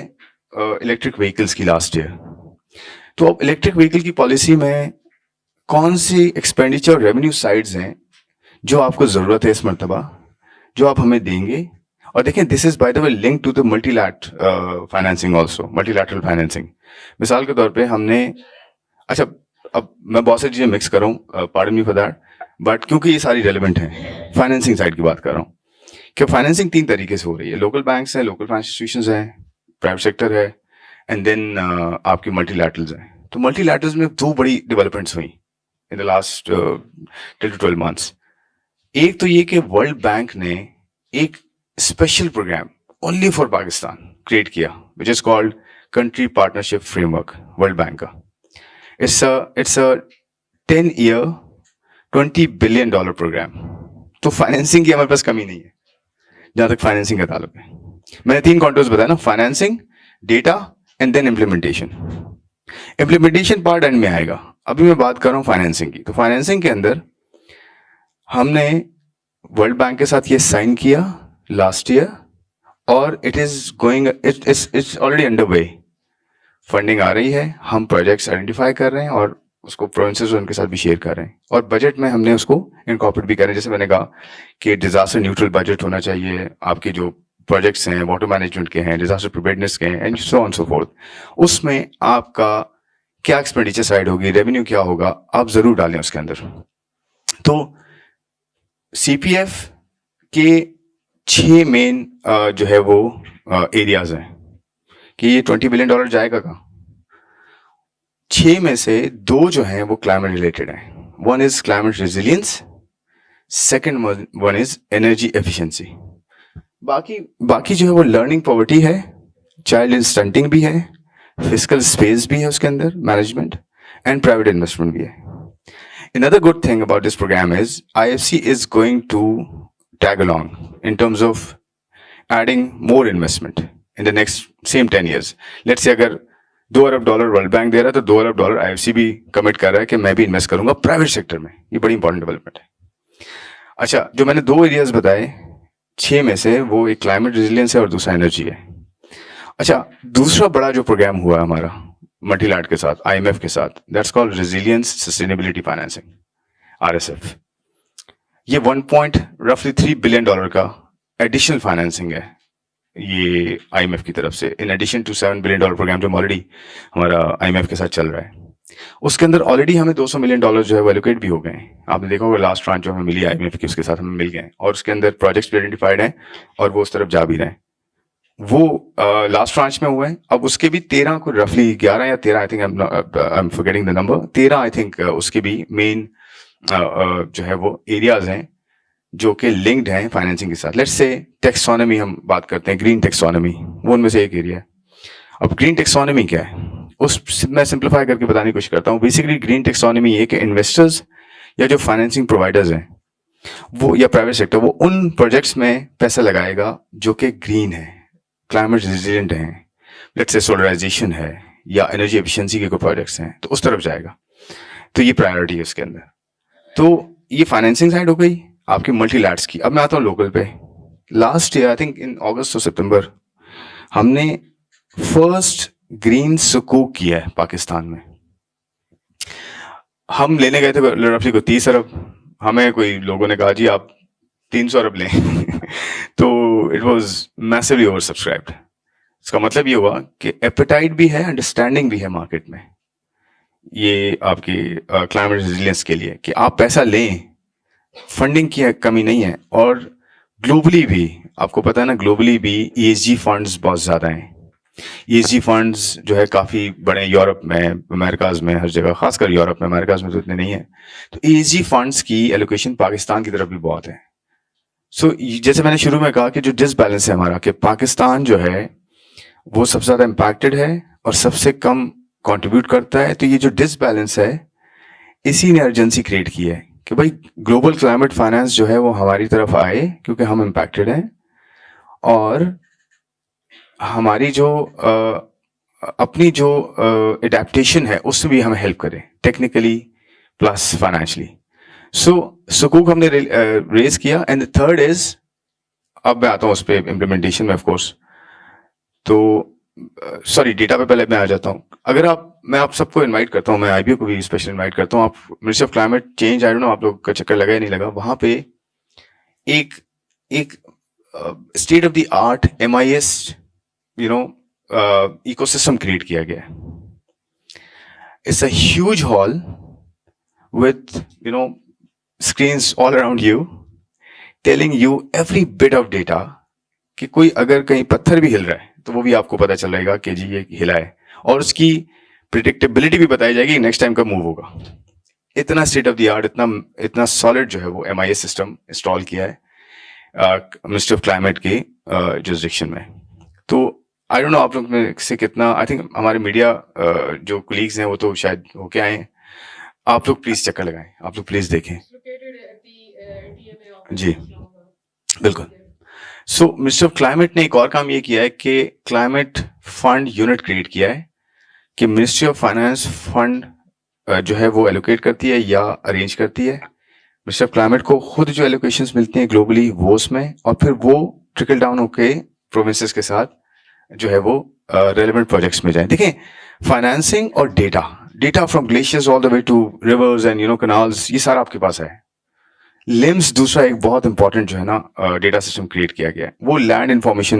इलेक्ट्रिक व्हीकल्स की लास्ट ईयर। तो अब इलेक्ट्रिक व्हीकल की पॉलिसी में कौन सी एक्सपेंडिचर रेवेन्यू साइड्स हैं जो आपको जरूरत है इस मर्तबा, जो आप हमें देंगे। और देखें, this is by the way link to the multilat financing also, multilateral financing. मिसाल के तौर पे हमने, अच्छा अब मैं बहुत सारी चीजें मिक्स कर रहा हूँ, pardon me for that, but क्योंकि ये सारी रेलिवेंट हैं, फाइनेंसिंग साइड की बात कर रहा हूँ कि फाइनेंसिंग 3 तरीके से हो रही है। लोकल बैंक्स हैं, लोकल फाइनेंस इंस्टीट्यूशंस हैं, प्राइवेट सेक्टर है, एंड देन आपकी मल्टीलैटरल्स हैं। तो मल्टीलैटरल्स में 2 बड़ी डेवलपमेंट्स हुई in the last 10 to 12 months। एक तो ये कि वर्ल्ड बैंक ने एक special programme only for Pakistan create किया, which is called country partnership framework, World Bank का। It's a 10-year $20 billion programme. तो फाइनेंसिंग की हमारे पास कमी नहीं है जहां तक फाइनेंसिंग का ताल्लुक है। मैंने 3 कॉन्टोर्स बताया ना, financing, data and then implementation. Implementation part and में आएगा, अभी मैं बात कर रहा हूँ फाइनेंसिंग की। तो फाइनेंसिंग के अंदर हमने वर्ल्ड बैंक के साथ ये साइन किया लास्ट ईयर, और it is going, it's already under way. Funding आ रही है, हम प्रोजेक्ट्स आइडेंटिफाई कर रहे हैं और उसको प्रोविंसेस उनके साथ भी शेयर कर रहे हैं, और बजट में हमने उसको इनकॉर्पोरेट भी कर रहे हैं। जैसे मैंने कहा कि डिजास्टर न्यूट्रल बजट होना चाहिए, आपके जो प्रोजेक्ट्स हैं वाटर मैनेजमेंट के हैं, डिजास्टर प्रिपेयर्डनेस के हैं, and so on so fourth. उसमें आपका क्या एक्सपेंडिचर साइड होगी, रेवेन्यू क्या होगा, आप जरूर डालें उसके अंदर। तो सीपीएफ के 6 मेन जो है वो एरियाज हैं कि ये $20 billion जाएगा कहाँ। 6 में से 2 जो हैं वो क्लाइमेट रिलेटेड हैं। One is climate resilience, second one is energy efficiency. बाकी जो है वो लर्निंग पॉवर्टी है, चाइल्ड स्टंटिंग भी है, फिजिकल स्पेस भी है उसके अंदर, मैनेजमेंट एंड प्राइवेट इन्वेस्टमेंट भी है। Another good thing about this program is IFC is going to tag along in terms of adding more investment in the next same 10 years. Let's say अगर $2 Arab world bank दे रहा है तो $2 अरब IFC भी commit कर रहा है कि मैं भी इन्वेस्ट करूंगा प्राइवेट सेक्टर में. ये बड़ी इंपॉर्टेंट डेवलपमेंट है. अच्छा, जो मैंने 2 एरियाज बताए 6 में से, वो एक क्लाइमेट रेजिलियंस है और दूसरा एनर्जी है. अच्छा, दूसरा बड़ा जो प्रोग्राम हुआ हमारा मल्टीलैंड के साथ, IMF के साथ, that's called resilience sustainability financing, RSF. ये $1.3 बिलियन का एडिशनल फाइनेंसिंग है ये IMF की तरफ से, in addition to $7 billion programme जो ऑलरेडी हमारा IMF के साथ चल रहा है. उसके अंदर ऑलरेडी हमें $200 मिलियन जो है वो एलोकेट भी हो गए हैं. आपने देखा होगा लास्ट ट्रांच जो हमें मिली IMF की, उसके साथ हमें मिल गए, और उसके अंदर प्रोजेक्ट्स भी आइडेंटिफाइड हैं और वो उस तरफ जा भी रहे हैं. वो लास्ट ट्रांच में हुआ है. अब उसके भी 13 को रफली 11 या 13, I think I am forgetting the number, 13 I think उसके भी मेन जो है वो एरियाज हैं जो कि लिंक्ड हैं फाइनेंसिंग के साथ. लेट्स से टेक्सोनॉमी हम बात करते हैं, ग्रीन टेक्सोनॉमी, वो उनमें से एक एरिया है. अब ग्रीन टेक्सोनॉमी क्या है, उस मैं सिंप्लीफाई करके बताने की कोशिश करता हूँ. बेसिकली ग्रीन टेक्सोनॉमी ये कि इन्वेस्टर्स या जो फाइनेंसिंग प्रोवाइडर्स हैं वो, या प्राइवेट सेक्टर, वो उन प्रोजेक्ट्स में पैसा लगाएगा जो कि ग्रीन है, क्लाइमेट रेजिलिएंट हैं. लेट्स से सोलराइजेशन है या एनर्जी एफिशिएंसी के कोई प्रोजेक्ट्स हैं, तो उस तरफ जाएगा. तो ये प्रायोरिटी है उसके अंदर. तो ये फाइनेंसिंग साइड हो गई आपकी मल्टीलैंड्स की. अब मैं आता हूँ लोकल पे. Last year I think in August और सितंबर हमने फर्स्ट ग्रीन सुकूक किया है पाकिस्तान में. हम लेने गए थे रफली को 30 अरब. हमें कोई लोगों ने कहा जी आप 300 अरब लें. तो it was massively over subscribed. इसका मतलब ये हुआ कि एपेटाइट भी है, अंडरस्टैंडिंग भी है मार्केट में ये आपकी क्लाइमेट रेजिलियंस के लिए कि आप पैसा लें. फंडिंग की कमी नहीं है. और ग्लोबली भी आपको पता है ना, ग्लोबली भी ESG फंड्स बहुत ज़्यादा हैं. ESG फंड्स जो है काफ़ी बड़े यूरोप में, अमेरिकाज में, हर जगह, खासकर यूरोप में, अमेरिकाज में तो इतने नहीं है. तो ESG फंड्स की एलोकेशन पाकिस्तान की तरफ भी बहुत है. सो जैसे मैंने शुरू में कहा कि जो डिसबैलेंस है हमारा, कि पाकिस्तान जो है वो सबसे ज़्यादा इम्पैक्टेड है और सबसे कम कंट्रीब्यूट करता है. तो ये जो डिसबैलेंस है, इसी ने अर्जेंसी क्रिएट की है कि भाई ग्लोबल क्लाइमेट फाइनेंस जो है वो हमारी तरफ आए, क्योंकि हम इम्पैक्टेड हैं और हमारी जो अपनी जो एडेप्टेशन है उससे भी हमें हेल्प करे, टेक्निकली प्लस फाइनेंशियली. सो सुकूक हमने रेज किया. एंड थर्ड इज, अब मैं आता हूँ उस पर इम्प्लीमेंटेशन में ऑफ कोर्स. तो सॉरी, डेटा पे पहले मैं आ जाता हूँ. अगर मैं आप सबको इनवाइट करता हूँ, मैं IBO को भी स्पेशल इनवाइट करता हूँ. आप ministry of climate change, I don't know आप लोग का चक्कर लगा या नहीं लगा, वहां पे एक state of the art MIS ecosystem create किया गया है. It's a huge hall with screens all around you, telling you every bit of data कि कोई अगर कहीं पत्थर भी हिल रहा है तो वो भी आपको पता चल जाएगा कि जी ये हिला है, और उसकी प्रिडिक्टेबिलिटी भी बताई जाएगी नेक्स्ट टाइम कब मूव होगा. इतना स्टेट ऑफ द आर्ट, इतना सॉलिड जो है वो MIS सिस्टम इंस्टॉल किया है मिनिस्ट्री ऑफ क्लाइमेट के जुरिसडिक्शन में. तो आई डोंट नो आप लोग में से कितना, आई थिंक हमारे मीडिया जो कोलीग्स हैं वो तो शायद होके आए हैं. आप लोग प्लीज चक्कर लगाएं, आप लोग प्लीज देखें. जी बिल्कुल. सो मिनिस्ट्री ऑफ क्लाइमेट ने एक और काम ये किया है कि क्लाइमेट फंड यूनिट क्रिएट किया है कि मिनिस्ट्री ऑफ फाइनेंस फंड जो है वो एलोकेट करती है या अरेंज करती है. मिनिस्ट्री ऑफ क्लाइमेट को खुद जो एलोकेशंस मिलती हैं ग्लोबली वो उसमें, और फिर वो ट्रिकल डाउन होके प्रोविंसेस के साथ जो है वो रेलेवेंट प्रोजेक्ट्स में जाए. देखें, फाइनेंसिंग और data from glaciers all the way to rivers and canals, ये सारा आपके पास है. लिम्स दूसरा एक बहुत इंपॉर्टेंट जो है ना डेटा सिस्टम क्रिएट किया गया है, वो लैंड इंफॉर्मेशन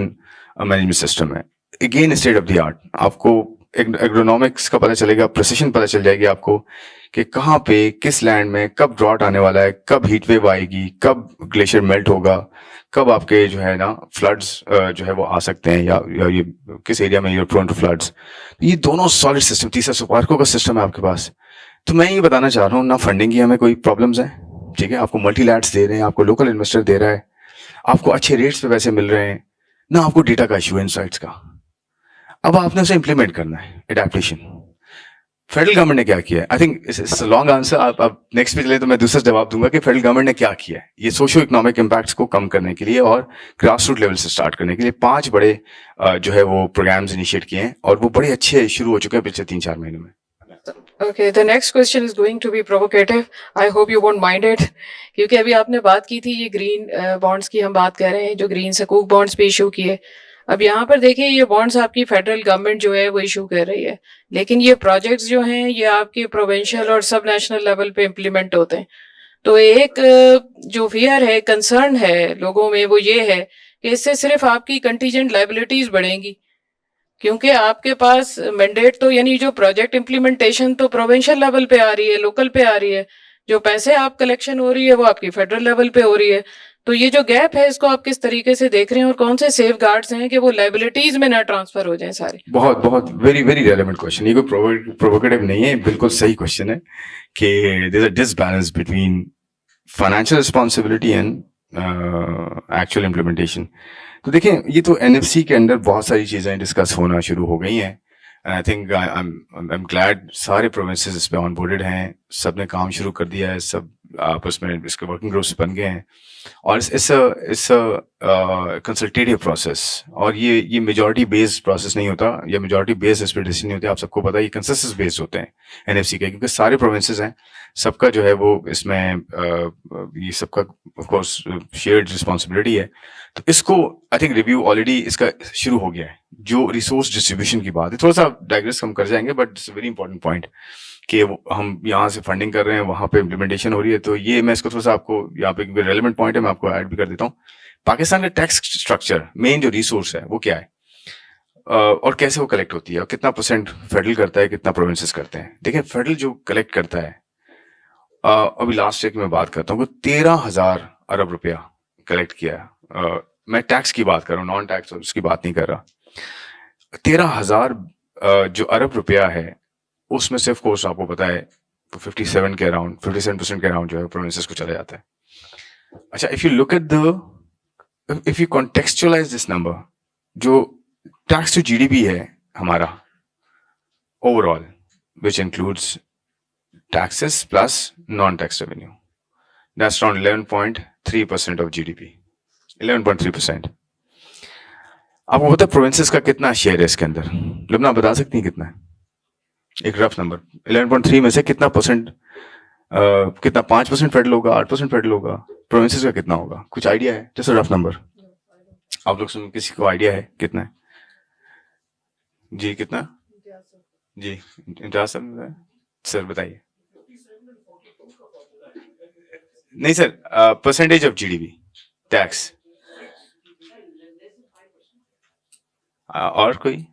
मैनेजमेंट सिस्टम है. Again state of the art. आपको एग्रोनॉमिक्स का पता चलेगा, प्रिसिशन पता चल जाएगी आपको कि कहाँ पे किस लैंड में कब ड्रॉट आने वाला है, कब हीट वेव आएगी, कब ग्लेशियर मेल्ट होगा, कब आपके जो है ना फ्लड्स जो है वो आ सकते हैं, या ये किस एरिया में यूर प्रोन टू फ्लड्स. ये दोनों सॉलिड सिस्टम, तीसरा सुपार्को का सिस्टम है आपके पास. तो मैं ये बताना चाह रहा हूँ, ना फंडिंग की हमें कोई प्रॉब्लम्स है, ठीक है, आपको मल्टीलैंड्स दे रहे हैं, आपको लोकल इन्वेस्टर दे रहा है, आपको अच्छे रेट्स पे पैसे मिल रहे हैं, ना आपको डेटा का इशू है इनसाइट्स का. अब आपने उसे इंप्लीमेंट करना है, एडेप्टेशन. फेडरल गवर्नमेंट ने क्या किया है? I think it's a long answer. आप नेक्स्ट पे चले तो मैं दूसरा जवाब दूंगा कि फेडरल गवर्नमेंट ने क्या किया है ये सोशो इकोनॉमिक इम्पैक्ट्स को कम करने के लिए और ग्रास रूट लेवल से स्टार्ट करने के लिए 5 बड़े जो है वो प्रोग्राम्स इनिशिएट किए हैं और वो बड़े अच्छे शुरू हो चुके हैं पिछले 3-4 महीनों में. Okay, the next question is going to be provocative. I hope you won't mind it. क्योंकि अभी आपने बात की थी ये ग्रीन बॉन्ड्स की हम बात कर रहे हैं जो ग्रीन सकूक बॉन्ड्स पे इशू किए. अब यहाँ पर देखिए ये बॉन्ड्स आपकी फेडरल गवर्नमेंट जो है वो इशू कर रही है, लेकिन ये प्रोजेक्ट्स जो हैं ये आपके प्रोविंशियल और सब नेशनल लेवल पे इम्प्लीमेंट होते हैं. तो एक जो फियर है, कंसर्न है लोगों में वो ये है कि इससे सिर्फ आपकी कंटीजेंट लाइबिलिटीज बढ़ेंगी, क्योंकि आपके पास मैंडेट तो यानी जो प्रोजेक्ट इम्प्लीमेंटेशन तो प्रोविंशियल लेवल पे आ रही है, लोकल पे आ रही है, जो पैसे आप कलेक्शन हो रही है वो आपकी फेडरल लेवल पे हो रही है. तो ये जो गैप है इसको आप किस तरीके से देख रहे हैं और कौन से सेफ गार्ड्स हैं कि वो लाइबिलिटीज में ना ट्रांसफर हो जाए सारे? बहुत बहुत वेरी वेरी रेलेवेंट क्वेश्चन. ये कोई प्रोवोकेटिव नहीं है, बिल्कुल सही क्वेश्चन है कि there is a disbalance between financial responsibility and actual implementation. तो देखें ये तो एनएफसी के अंदर बहुत सारी चीज़ें डिस्कस होना शुरू हो गई हैं. I think I am glad सारे प्रोविंसेस इस पे ऑनबोर्डेड हैं, सब ने काम शुरू कर दिया है, सब आपस में इसके वर्किंग ग्रुप्स बन गए हैं और इट्स कंसल्टेटिव प्रोसेस. और ये मेजॉरिटी बेस्ड प्रोसेस नहीं होता या मेजॉरिटी बेस्ड इस पर डिसीजन नहीं होते. आप सबको पता है ये कंसेंसस बेस्ड होते हैं एनएफसी के, क्योंकि सारे प्रोविंसेस हैं, सबका जो है वो इसमें ये सबका ऑफ कोर्स शेयर्ड रिस्पॉन्सिबिलिटी है. तो इसको आई थिंक रिव्यू ऑलरेडी इसका शुरू हो गया है. जो रिसोर्स डिस्ट्रीब्यूशन की बात है, थोड़ा सा डाइग्रेस हम कर जाएंगे but it's very important point कि हम यहाँ से फंडिंग कर रहे हैं, वहाँ पे इम्प्लीमेंटेशन हो रही है. तो ये मैं इसको थोड़ा सा आपको यहाँ पे रेलेवेंट पॉइंट है, मैं आपको ऐड भी कर देता हूँ. पाकिस्तान का टैक्स स्ट्रक्चर मेन जो रिसोर्स है वो क्या है और कैसे वो कलेक्ट होती है और कितना परसेंट फेडरल करता है, कितना प्रोविंसेस करते हैं. देखिए फेडरल जो कलेक्ट करता है अभी लास्ट ईयर की मैं बात करता हूँ, 13,000 अरब रुपया कलेक्ट किया. मैं टैक्स की बात कर रहा हूँ, नॉन टैक्स उसकी बात नहीं कर रहा. 13,000 जो अरब रुपया है उसमें से ऑफ कोर्स आपको पता है 57% के अराउंड जो है प्रोविंसेस को चला जाता है. अच्छा, इफ यू कॉन्टेक्सचुअलाइज दिस नंबर, जो टैक्स टू जीडीपी है हमारा overall which includes taxes plus non-tax revenue, that's around 11.3% of GDP. 11.3%. आपको पता है प्रोविंसेस का कितना शेयर है इसके अंदर? लुबना बता सकती हैं कितना है? एक रफ नंबर. 11.3 में से कितना परसेंट, कितना 5% फेडरल होगा, 8% फेडरल होगा, प्रोविंसेस का कितना होगा? कुछ आइडिया है? जैसे रफ नंबर आप लोग सुन, किसी को आइडिया है कितना है? जी कितना? जी इंतजार सर बताइए. नहीं sir, percentage of GDP tax. और कोई?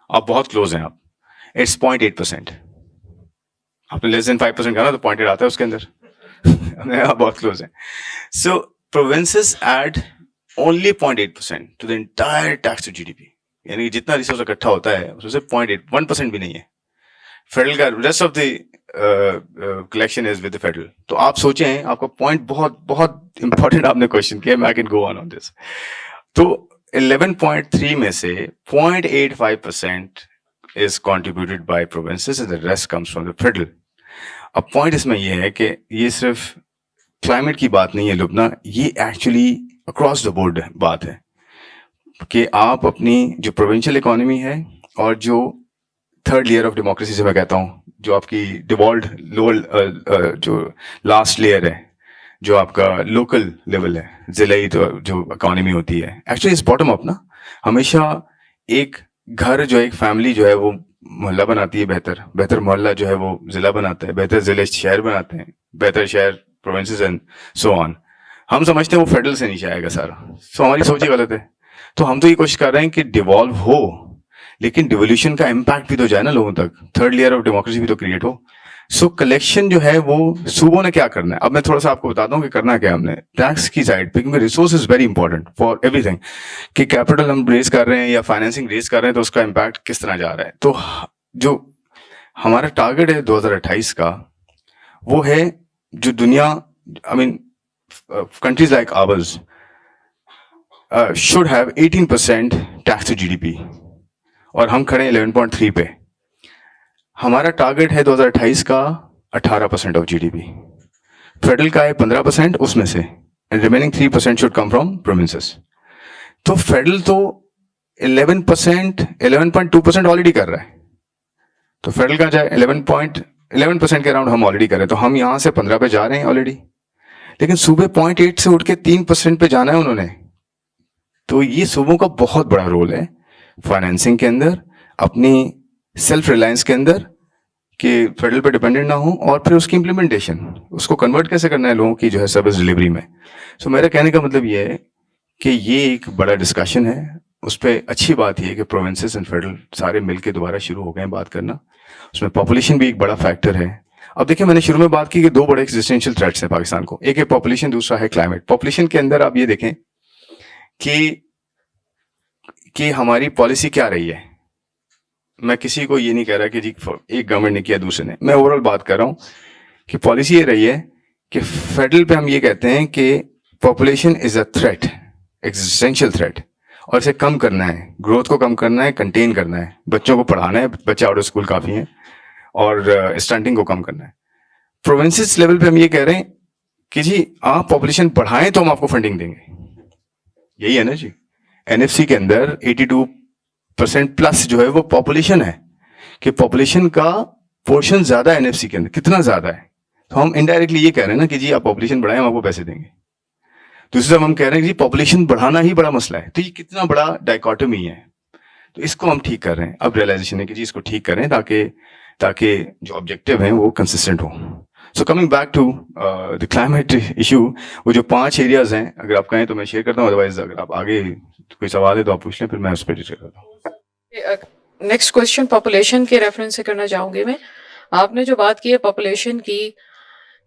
आप बहुत क्लोज हैं आप. इट्स 0.8%. आपने लेस देन 5% कहा ना, तो 0.8 आता है उसके अंदर. आप बहुत क्लोज हैं. So provinces add only 0.8% to the entire tax to GDP. यानी कि जितना रिसोर्स इकट्ठा होता है उसमें 1% भी नहीं है. फेडरल का rest of the collection is with the federal. तो आप सोचें, आपका पॉइंट बहुत बहुत इंपॉर्टेंट आपने क्वेश्चन किया. I can go on this. तो 11.3 में से 0.85% is contributed bye provinces and the rest comes from the federal. अब पॉइंट इसमें यह है कि ये सिर्फ क्लाइमेट की बात नहीं है लुबना, ये एक्चुअली अक्रॉस द बोर्ड बात है कि आप अपनी जो प्रोविंशियल इकोनॉमी है और जो थर्ड लेयर ऑफ डेमोक्रेसी से मैं कहता हूँ, जो आपकी डिवॉल्व लोअर जो लास्ट लेयर है, जो आपका लोकल लेवल है, जिलाई तो जो इकोनॉमी होती है, एक्चुअली इस बॉटम अप ना. हमेशा एक घर जो एक फैमिली जो है वो मोहल्ला बनाती है, बेहतर मोहल्ला जो है वो जिला बनाता है, बेहतर जिले शहर बनाते हैं, बेहतर शहर प्रोविंसेस एंड सो ऑन. हम समझते हैं वो फेडरल से नीचे आएगा सारा. सो हमारी सोच ही गलत है. तो हम तो ये कोशिश कर रहे हैं कि डिवॉल्व हो, लेकिन डिवोल्यूशन का इम्पैक्ट भी तो जाए ना लोगों तक, थर्ड लेयर ऑफ डेमोक्रेसी भी तो क्रिएट हो. सो कलेक्शन जो है वो सूबों ने क्या करना है. अब मैं थोड़ा सा आपको बताता हूँ कि करना क्या है हमने टैक्स की साइड पे, क्योंकि resource is very important for everything. कि कैपिटल हम रेज कर रहे हैं या फाइनेंसिंग रेज कर रहे हैं तो उसका इम्पैक्ट किस तरह जा रहा है. तो जो हमारा टारगेट है 2028 का, वो है जो दुनिया, I mean countries like ours should have 18% tax to GDP और हम खड़े हैं 11.3 पे. हमारा टारगेट है 2028 का 18% ऑफ जीडीपी, फेडरल का है 15%, उसमें से remaining 3% should come from provinces. तो फेडरल तो 11.2% ऑलरेडी कर रहा है, तो फेडरल का जाए 11% के अराउंड हम ऑलरेडी कर रहे हैं, तो हम यहां से 15 पे जा रहे हैं ऑलरेडी। लेकिन सूबे 0.8 से उठ के 3% पे जाना है उन्होंने। तो ये सूबों का बहुत बड़ा रोल है फाइनेंसिंग के अंदर, अपनी सेल्फ रिलायंस के अंदर, कि फेडरल पे डिपेंडेंट ना हो, और फिर उसकी इम्प्लीमेंटेशन, उसको कन्वर्ट कैसे करना है लोगों की जो है सर्विस डिलीवरी में। सो मेरा कहने का मतलब ये है कि ये एक बड़ा डिस्कशन है, उस पर अच्छी बात ये है कि प्रोविंसेस एंड फेडरल सारे मिलकर दोबारा शुरू हो गए हैं बात करना। उसमें पॉपुलेशन भी एक बड़ा फैक्टर है। अब देखिए, मैंने शुरू में बात की कि दो बड़े एक्जिस्टेंशियल थ्रेट्स हैं पाकिस्तान को, एक है पॉपुलेशन, दूसरा है क्लाइमेट। पॉपुलेशन के अंदर आप ये देखें कि हमारी पॉलिसी क्या रही है। मैं किसी को ये नहीं कह रहा कि जी एक गवर्नमेंट ने किया दूसरे ने, मैं ओवरऑल बात कर रहा हूं कि पॉलिसी ये रही है कि फेडरल पे हम ये कहते हैं कि population is a threat, existential threat, और इसे कम करना है, ग्रोथ को कम करना है, कंटेन करना है, बच्चों को पढ़ाना है, बच्चे आउट ऑफ स्कूल काफी हैं, और स्टंटिंग को कम करना है। प्रोविंसेस लेवल पे हम ये कह रहे हैं कि जी आप पॉपुलेशन बढ़ाएं तो हम आपको फंडिंग देंगे। यही है ना जी। एनएफसी के अंदर 82% प्लस जो है वो पॉपुलेशन है, कि पॉपुलेशन का पोर्शन ज्यादा है एनएफसी के अंदर। कितना ज्यादा है? तो हम इनडायरेक्टली ये कह रहे हैं ना कि जी आप पॉपुलेशन बढ़ाएं, हम आपको पैसे देंगे। दूसरी तरफ हम कह रहे हैं कि जी पॉपुलेशन बढ़ाना ही बड़ा मसला है। तो ये कितना बड़ा डायकोटमी है। तो इसको हम ठीक कर रहे हैं। अब रियलाइजेशन है कि जी इसको ठीक करें ताकि जो ऑब्जेक्टिव हैं वो कंसिस्टेंट हो। So coming back to the climate issue, वो जो 5 एरियाज हैं, अगर आप कहें तो मैं शेयर करता हूँ, अदरवाइज अगर आप आगे कोई सवाल है तो आप पूछ लें, फिर मैं उस पर डिस्कस करता हूँ। नेक्स्ट क्वेश्चन पॉपुलेशन के रेफरेंस से करना चाहूंगी मैं। आपने जो बात की है पॉपुलेशन की,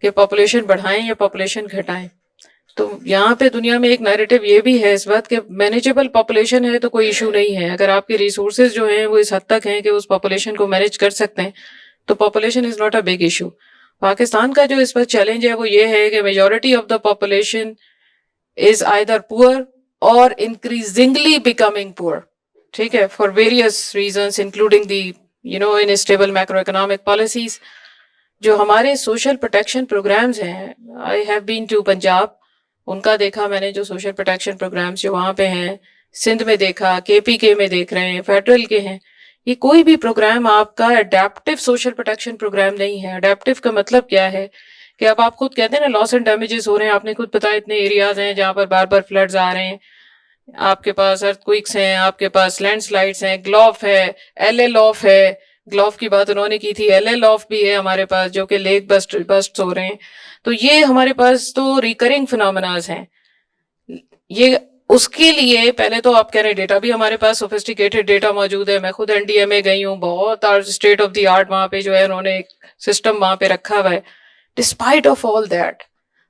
कि पॉपुलेशन बढ़ाएं या पॉपुलेशन घटाएं, तो यहाँ पे दुनिया में एक नैरेटिव ये भी है इस बात के मैनेजेबल पॉपुलेशन है तो कोई इशू नहीं है। अगर आपके रिसोर्सेज जो हैं वो इस हद तक हैं कि उस पॉपुलेशन को मैनेज कर सकते हैं, तो population is not a big issue. Pakistan का जो इस वक्त चैलेंज है वो ये है कि majority of the population is either poor और इंक्रीजिंगली बिकमिंग पुअर, ठीक है, for various reasons including the instable macro economic policies. जो हमारे सोशल प्रोटेक्शन प्रोग्राम्स हैं, I have been to Punjab, उनका देखा मैंने, जो सोशल प्रोटेक्शन प्रोग्राम्स जो वहाँ पे हैं, सिंध में देखा, केपीके में देख रहे हैं, फेडरल के हैं। ये कोई भी प्रोग्राम आपका अडेप्टिव सोशल प्रोटेक्शन प्रोग्राम नहीं है। अडेप्टिव का मतलब क्या है कि अब आप खुद कहते हैं ना लॉस एंड डैमेजेस हो रहे हैं, आपने खुद बताया इतने एरियाज हैं जहाँ पर बार बार फ्लड्स आ रहे हैं, आपके पास अर्थक्वेक्स हैं, आपके पास लैंडस्लाइड्स हैं, ग्लोफ है, एलएल ऑफ है, ग्लोफ की बात उन्होंने की थी, एलएल ऑफ भी है हमारे पास, जो कि लेक बस्ट हो रहे हैं। तो ये हमारे पास तो रिकरिंग फिनोमेनाज हैं। ये उसके लिए पहले तो आप कह रहे हैं डेटा भी हमारे पास सोफिस्टिकेटेड डेटा मौजूद है। मैं खुद एनडीएमए गई हूँ, बहुत स्टेट ऑफ द आर्ट वहाँ पे जो है उन्होंने एक सिस्टम वहाँ पे रखा हुआ है। डिस्पाइट ऑफ ऑल दैट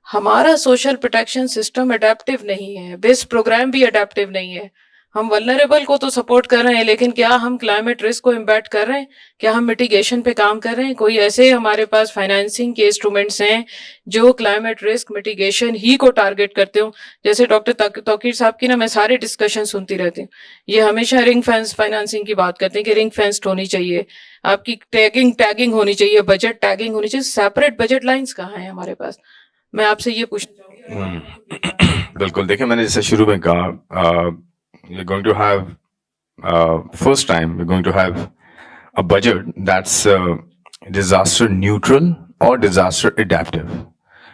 हमारा सोशल प्रोटेक्शन सिस्टम अडेप्टिव नहीं है, बेस प्रोग्राम भी अडेप्टिव नहीं है। हम वल्नरेबल को तो सपोर्ट कर रहे हैं, लेकिन क्या हम क्लाइमेट रिस्क को इम्बैट कर रहे हैं? क्या हम मिटिगेशन पे काम कर रहे हैं? कोई ऐसे हमारे पास फाइनेंसिंग के इंस्ट्रूमेंट्स हैं जो क्लाइमेट रिस्क मिटिगेशन ही को टारगेट करते हो? जैसे डॉक्टर तौकीर साहब की ना मैं सारे डिस्कशन सुनती रहती हूँ, ये हमेशा रिंग फेंस फाइनेंसिंग की बात करते हैं कि रिंग फेंस्ड होनी चाहिए, आपकी टैगिंग होनी चाहिए, बजट टैगिंग होनी चाहिए। सेपरेट बजट लाइन्स कहाँ है हमारे पास? मैं आपसे ये पूछना चाहूंगी। बिल्कुल, देखिए मैंने जैसे शुरू में कहा, we're going to have first time we're going to have a budget that's disaster neutral or disaster adaptive,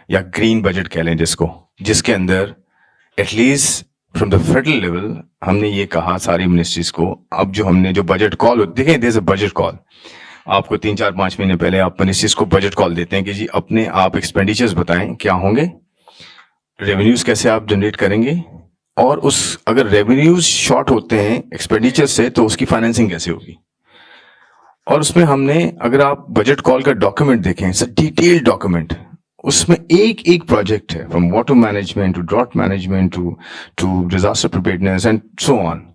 या green budget कह लें जिसको, जिसके अंदर at least from the federal level हमने ये कहा सारी मिनिस्ट्रीज को, अब जो हमने जो बजट कॉल, देखें there's a budget call, आपको 3-4-5 महीने पहले आप मिनिस्ट्रीज को बजट कॉल देते हैं कि जी अपने आप एक्सपेंडिचर्स बताएं क्या होंगे, रेवेन्यूज कैसे आप जनरेट करेंगे, और उस अगर रेवेन्यूज शॉर्ट होते हैं एक्सपेंडिचर से तो उसकी फाइनेंसिंग कैसे होगी। और उसमें हमने, अगर आप बजट कॉल का डॉक्यूमेंट देखें, इट्स अ डिटेल्ड डॉक्यूमेंट, उसमें एक एक प्रोजेक्ट है, from water management to drought management to disaster preparedness and so on,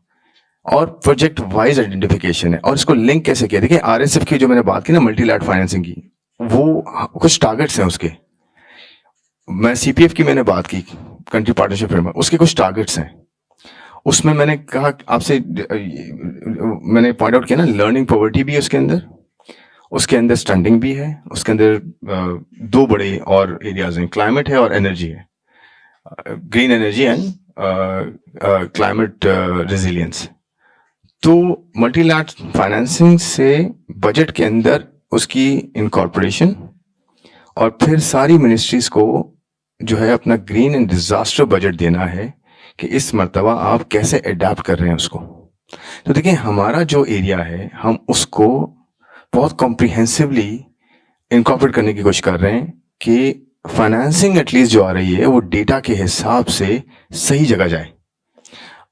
और प्रोजेक्ट वाइज आइडेंटिफिकेशन है। और इसको लिंक कैसे किया, देखिए आरएसएफ की जो मैंने बात की ना मल्टीलैटरल फाइनेंसिंग की, वो कुछ टारगेट्स हैं उसके, मैं सीपीएफ की मैंने बात की, कंट्री पार्टनरशिप फ्रेमवर्क, उसके कुछ टारगेट्स हैं। उसमें मैंने कहा आपसे, मैंने पॉइंट आउट किया ना, लर्निंग पॉवर्टी भी है उसके अंदर, उसके अंदर स्टैंडिंग भी है, उसके अंदर दो बड़े और एरियाज हैं, क्लाइमेट है और एनर्जी है, green energy and climate resilience. तो मल्टीलैटरल फाइनेंसिंग से बजट के अंदर उसकी इनकॉर्पोरेशन और फिर सारी मिनिस्ट्रीज को जो है अपना ग्रीन एंड डिजास्टर बजट देना है कि इस मर्तबा आप कैसे अडेप्ट कर रहे हैं उसको। तो देखिए हमारा जो एरिया है हम उसको बहुत कॉम्प्रिहेंसिवली इनकॉर्पोरेट करने की कोशिश कर रहे हैं कि फाइनेंसिंग एटलीस्ट जो आ रही है वो डेटा के हिसाब से सही जगह जाए।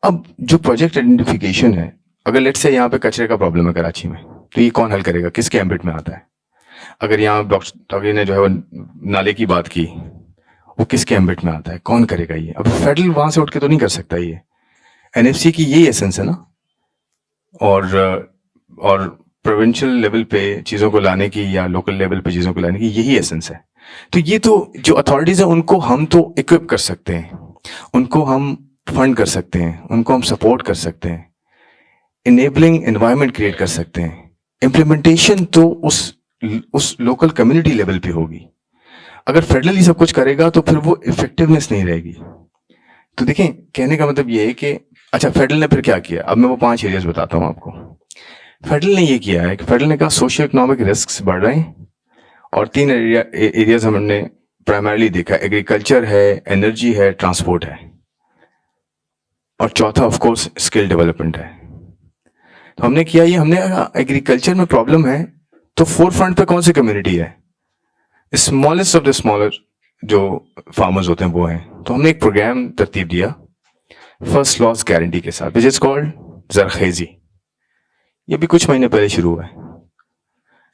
अब जो प्रोजेक्ट आइडेंटिफिकेशन है, अगर लेट्स से यहाँ पे कचरे का प्रॉब्लम है कराची में, तो ये कौन हल करेगा, किसके एम्बिट में आता है? अगर यहाँ डॉक्टर ने जो है वो नाले की बात की, वो किसके एम्बिट में आता है, कौन करेगा ये? अब फेडरल वहां से उठ के तो नहीं कर सकता ये। एनएफसी की यही एसेंस है ना, और प्रोविंशियल लेवल पे चीज़ों को लाने की या लोकल लेवल पे चीज़ों को लाने की यही एसेंस है। तो ये तो जो अथॉरिटीज़ हैं उनको हम तो इक्विप कर सकते हैं, उनको हम फंड कर सकते हैं, उनको हम सपोर्ट कर सकते हैं, इनेबलिंग एनवायरनमेंट क्रिएट कर सकते हैं। इम्प्लीमेंटेशन तो उस लोकल कम्युनिटी लेवल पे होगी। अगर फेडरली सब कुछ करेगा तो फिर वो इफेक्टिवनेस नहीं रहेगी। तो देखें, कहने का मतलब ये है कि अच्छा फेडरल ने फिर क्या किया। अब मैं वो 5 एरियाज बताता हूँ आपको। फेडरल ने ये किया है कि फेडरल ने कहा सोशियो इकोनॉमिक रिस्क बढ़ रहे हैं और 3 एरियाज हमने प्राइमरली देखा, एग्रीकल्चर है, एनर्जी है, ट्रांसपोर्ट है, और चौथा ऑफ कोर्स स्किल डेवलपमेंट है। तो हमने किया ये, हमने एग्रीकल्चर में प्रॉब्लम है तो फोर फ्रंट पे कौन सी कम्युनिटी है? स्मॉलेस्ट ऑफ द स्मॉलर जो फार्मर्स होते हैं वो हैं। तो हमने एक प्रोग्राम तरतीब दिया फर्स्ट लॉस गारंटी के साथ, विच इज कॉल्ड जरखेजी। ये भी कुछ महीने पहले शुरू हुआ है।